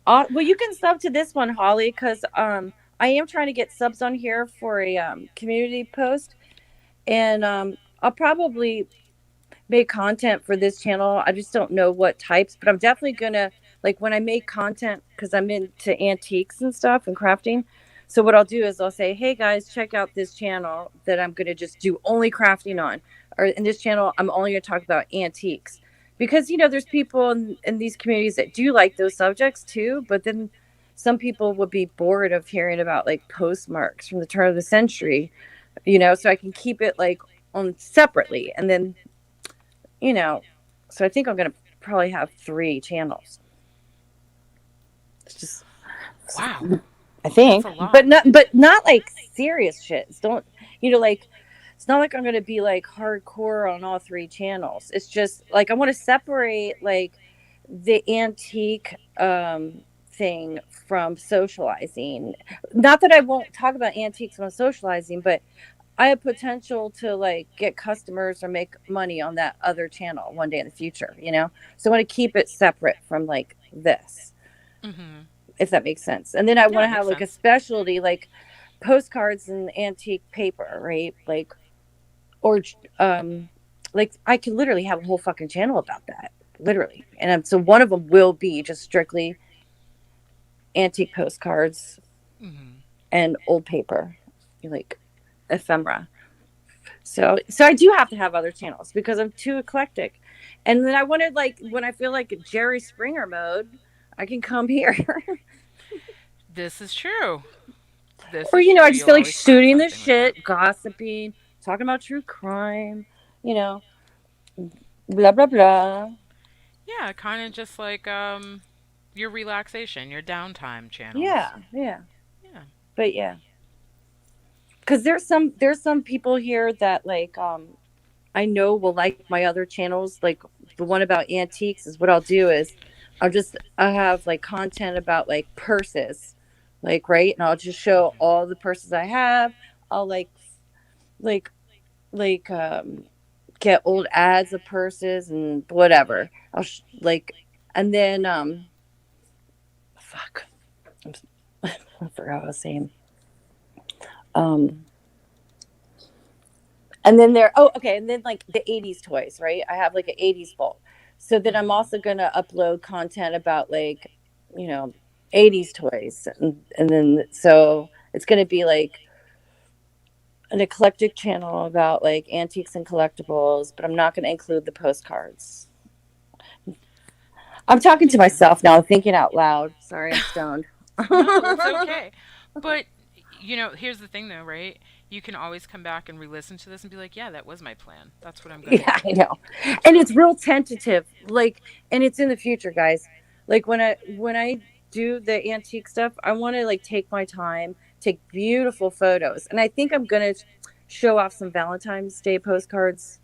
Well, you can sub to this one, Holly, because I am trying to get subs on here for a community post, and I'll probably make content for this channel. I just don't know what types, but I'm definitely gonna, like, when I make content, because I'm into antiques and stuff and crafting. So what I'll do is I'll say, "Hey guys, check out this channel that I'm gonna just do only crafting on, or in this channel I'm only gonna talk about antiques." Because there's people in these communities that do like those subjects too, but then some people would be bored of hearing about like postmarks from the turn of the century. So I can keep it like on separately, and then you know, so I think I'm gonna probably have 3 channels. It's just, Wow. I That's think, a but lot. not like serious shit. Don't like. It's not like I'm gonna be like hardcore on all 3 channels. It's just like I want to separate like the antique thing from socializing. Not that I won't talk about antiques when I'm socializing, but I have potential to like get customers or make money on that other channel one day in the future. So I want to keep it separate from like this, Mhm. if that makes sense. And then I Yeah, want it to have makes like a sense. specialty, like postcards and antique paper, right? Like, or like I could literally have a whole fucking channel about that, literally. And so one of them will be just strictly antique postcards Mhm. and old paper, like ephemera. So I do have to have other channels because I'm too eclectic. And then I wanted, like, when I feel like Jerry Springer mode, I can come here. This is true. This Or is true. I just You'll feel like always find shooting the something like that. shit, gossiping, talking about true crime, you know, blah blah blah. Yeah, kind of just like your relaxation, your downtime channels. Yeah, yeah. Yeah. But yeah. because there's some people here that like I know will like my other channels. Like the one about antiques is what I'll do is I have like content about like purses, like right, and I'll just show Hmm. all the purses I have. I'll like like get old ads of purses and whatever. Like, and then fuck, I'm, I forgot what I was saying. Um, and then there, oh, okay, and then like the '80s toys, right? I have like an '80s vault. So then I'm Hmm. also gonna upload content about like, you know, '80s toys, and then so it's gonna be like an eclectic channel about like antiques and collectibles, but I'm not gonna include the postcards. I'm talking to Yeah. myself now, thinking out loud. Sorry, I'm stoned. No, that's okay. But here's the thing though, right? You can always come back and re-listen to this and be like, "Yeah, that was my plan. That's what I'm going to Yeah, do." I know. And So, it's real tentative. Like, and it's in the future, guys. Like when I do the antique stuff, I want to like take my time, take beautiful photos. And I think I'm going to show off some Valentine's Day postcards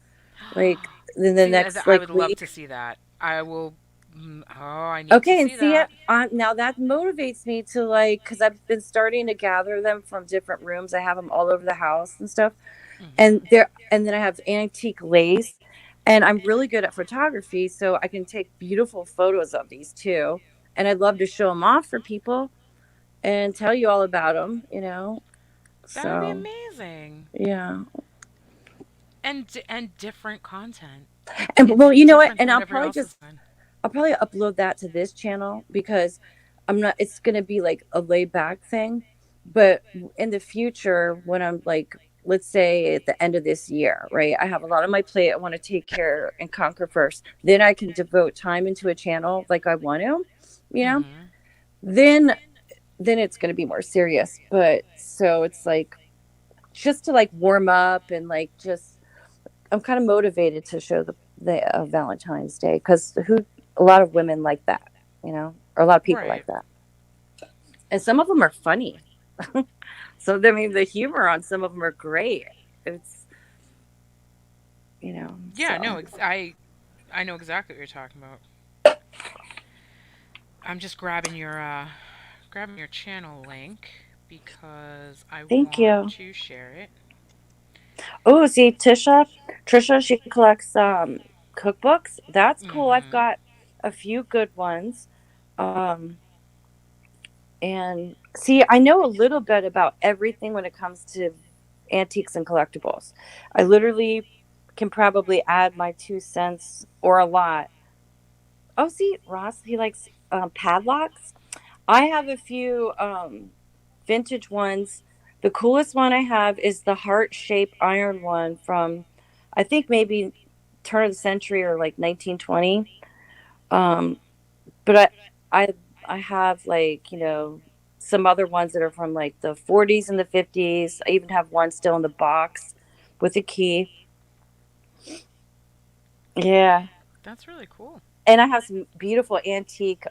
like in the see, next I like would love to week. see that. I will. Oh, I need to Okay, and see see it that. now that motivates me to like cuz I've been starting to gather them from different rooms. I have them all over the house and stuff. Hmm. And then I have antique lace, and I'm really good at photography, so I can take beautiful photos of these too. And I'd love to show them off for people and tell you all about them, you know. That would be So amazing. yeah, And different content. and It's well, you know what? different than And whatever else is on. I'll probably upload that to this channel because I'm not. It's gonna be like a laid back thing, but in the future, when I'm like, let's say at the end of this year, right? I have a lot on my plate. I want to take care and conquer first. Then I can devote time into a channel like I want to, you know. Hmm. Then then it's gonna be more serious. But so it's like just to like warm up and like just I'm kind of motivated to show the Valentine's Day because who a lot of women like that, you know, or a lot of people like Right. that, and some of them are funny. So I mean, the humor on some of them are great. It's Yeah. so No. I know exactly what you're talking about. I'm just grabbing your channel link because I thank want you. to share it. Oh, see, Trisha, she collects cookbooks. That's cool. I've Hmm. got a few good ones. Um, And see, I know a little bit about everything when it comes to antiques and collectibles. I literally can probably add my 2 cents or a lot. Oh, see, Ross, he likes padlocks. I have a few vintage ones. The coolest one I have is the heart shaped iron one from, I think maybe turn of the century or like 1920. Um, but I I have like some other ones that are from like the 40s and the 50s. I even have one still in the box with a key. Yeah, That's really cool. and I have some beautiful antique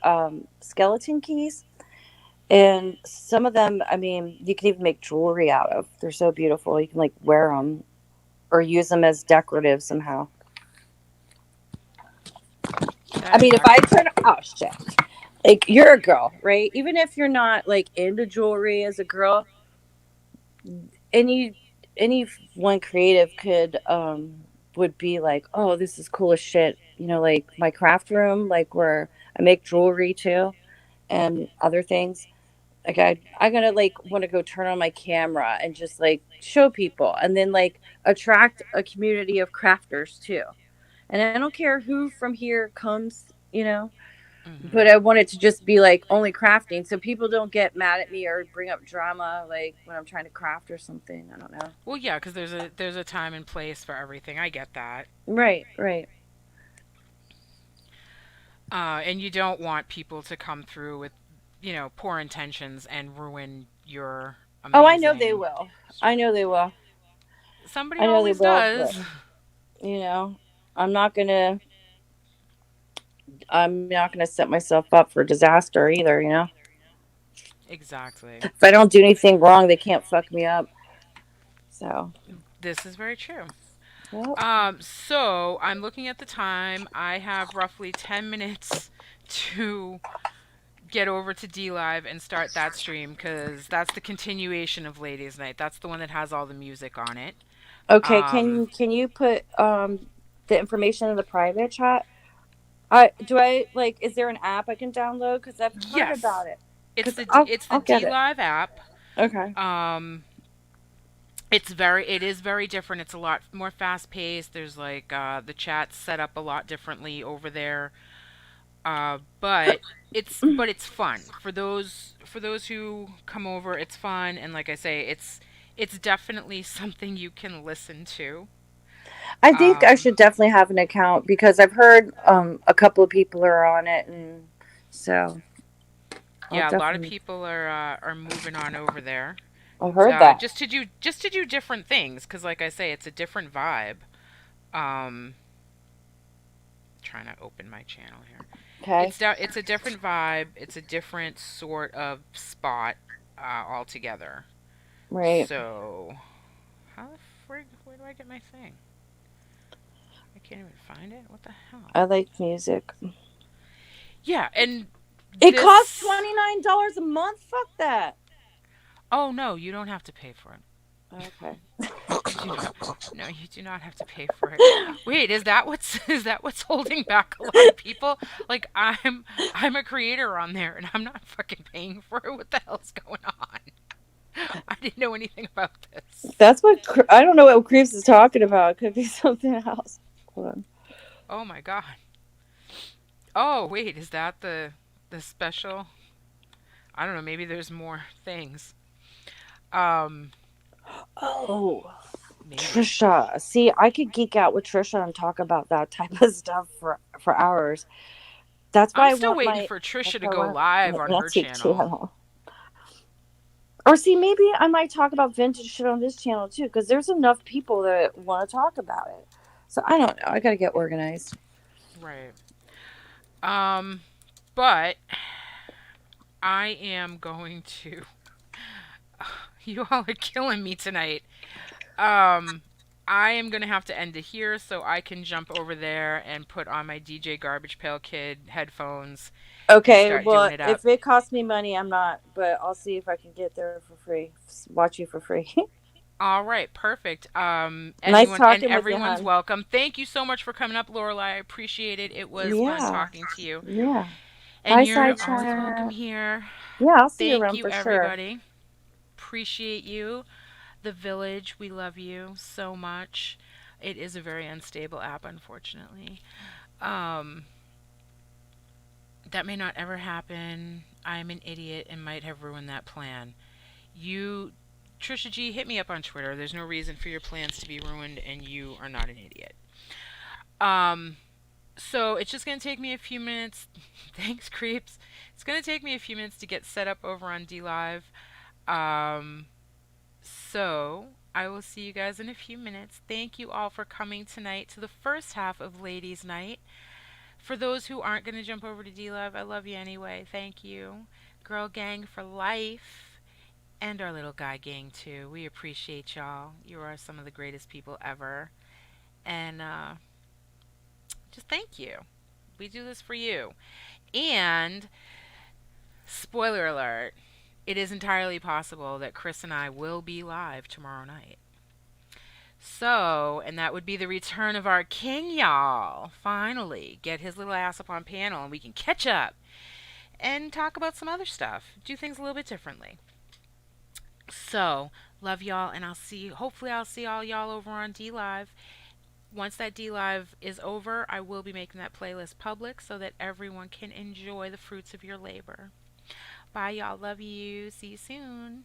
skeleton keys, and some of them, I mean, you can even make jewelry out of. They're so beautiful. You can like wear them or use them as decorative somehow. I That is mean, if I actually. turn, oh shit, like you're a girl, right? Even if you're not like into jewelry as a girl, any any one creative could would be like, oh, this is cool as shit, like my craft room, like where I make jewelry too and other things. Like I gotta like want to go turn on my camera and just like show people and then like attract a community of crafters too. And I don't care who from here comes, but Hmm. I want it to just be like only crafting so people don't get mad at me or bring up drama like when I'm trying to craft or something. I don't know. Well, yeah, because there's a time and place for everything. I get that. Right, right. And you don't want people to come through with, poor intentions and ruin your Oh, I know they amazing will. I story. know they will. Somebody I know they always will, but does. you know, I'm not gonna I'm not gonna set myself up for disaster either. Exactly. If I don't do anything wrong, they can't fuck me up. So, This is very true. yep. So I'm looking at the time. I have roughly 10 minutes to get over to D Live and start that stream because that's the continuation of Ladies Night. That's the one that has all the music on it. Okay, Um, can you put the information in the private chat? I do I like is there an app I can download cuz I've heard yes, about it. it's Cuz the it's the I'll get D it. Live app. Okay. Um, it is very different. It's a lot more fast paced. There's like the chat's set up a lot differently over there. But it's fun for those who come over. It's fun, and like I say, it's definitely something you can listen to. I think I Um, should definitely have an account because I've heard a couple of people are on it, and so I'll yeah, a lot of definitely. people are moving on over there. I heard that. Just to do different things because, like I say, it's a different vibe. Um, Trying to open my channel here. Okay. It's a different vibe. It's a different sort of spot altogether. Right. So how the frig? Where do I get my thing? I can't even find it. What the hell? I like music. Yeah, and It costs this. $29 a month. Fuck that. Oh no, you don't have to pay for it. Okay. You do not. No, you do not have to pay for it. Wait, is that what's holding back a lot of people? Like I'm a creator on there and I'm not fucking paying for it. What the hell's going on? I didn't know anything about this. That's what I don't know what Creeps is talking about. It could be something else. Hold on. Oh my god. Oh wait, is that the special? I don't know. Maybe there's more things. Um, Oh, Maybe. Trisha. See, I could geek out with Trisha and talk about that type of stuff for hours. That's I'm why I still want waiting my. for That's Trisha to why I go want live my on her antique channel. channel. Or see, maybe I might talk about vintage shit on this channel too, because there's enough people that want to talk about it. So I don't know. I got to get organized. Right. Um, but I am going to. You all are killing me tonight. Um, I am gonna have to end it here so I can jump over there and put on my DJ Garbage Pail Kid headphones and Okay, start doing well, it up. if it costs me money, I'm not, but I'll see if I can get there for free. Watch you for free. All right, perfect. Nice talking with you, Everyone's hon. welcome. Thank you so much for coming up, Lorelai. I appreciate it. It was fun Yeah, talking to you. yeah. And Bye, you're side always welcome chat. here. Yeah, I'll see you Thank around you, for sure. everybody. Appreciate you. The village, we love you so much. It is a very unstable app, unfortunately. Um, that may not ever happen. I'm an idiot and might have ruined that plan. You, Trisha G, hit me up on Twitter. There's no reason for your plans to be ruined, and you are not an idiot. Um, so it's just gonna take me a few minutes. Thanks, creeps. It's gonna take me a few minutes to get set up over on D Live. Um, so I will see you guys in a few minutes. Thank you all for coming tonight to the first half of Ladies' Night. For those who aren't gonna jump over to D Live, I love you anyway. Thank you, girl gang for life. And our little guy gang too. We appreciate y'all. You are some of the greatest people ever. And just thank you. We do this for you. And spoiler alert, it is entirely possible that Chris and I will be live tomorrow night. So, and that would be the return of our king, y'all. Finally, get his little ass up on panel and we can catch up and talk about some other stuff. Do things a little bit differently. So, love y'all, and hopefully, I'll see all y'all over on D Live. Once that D Live is over, I will be making that playlist public so that everyone can enjoy the fruits of your labor. Bye, y'all. Love you. See you soon.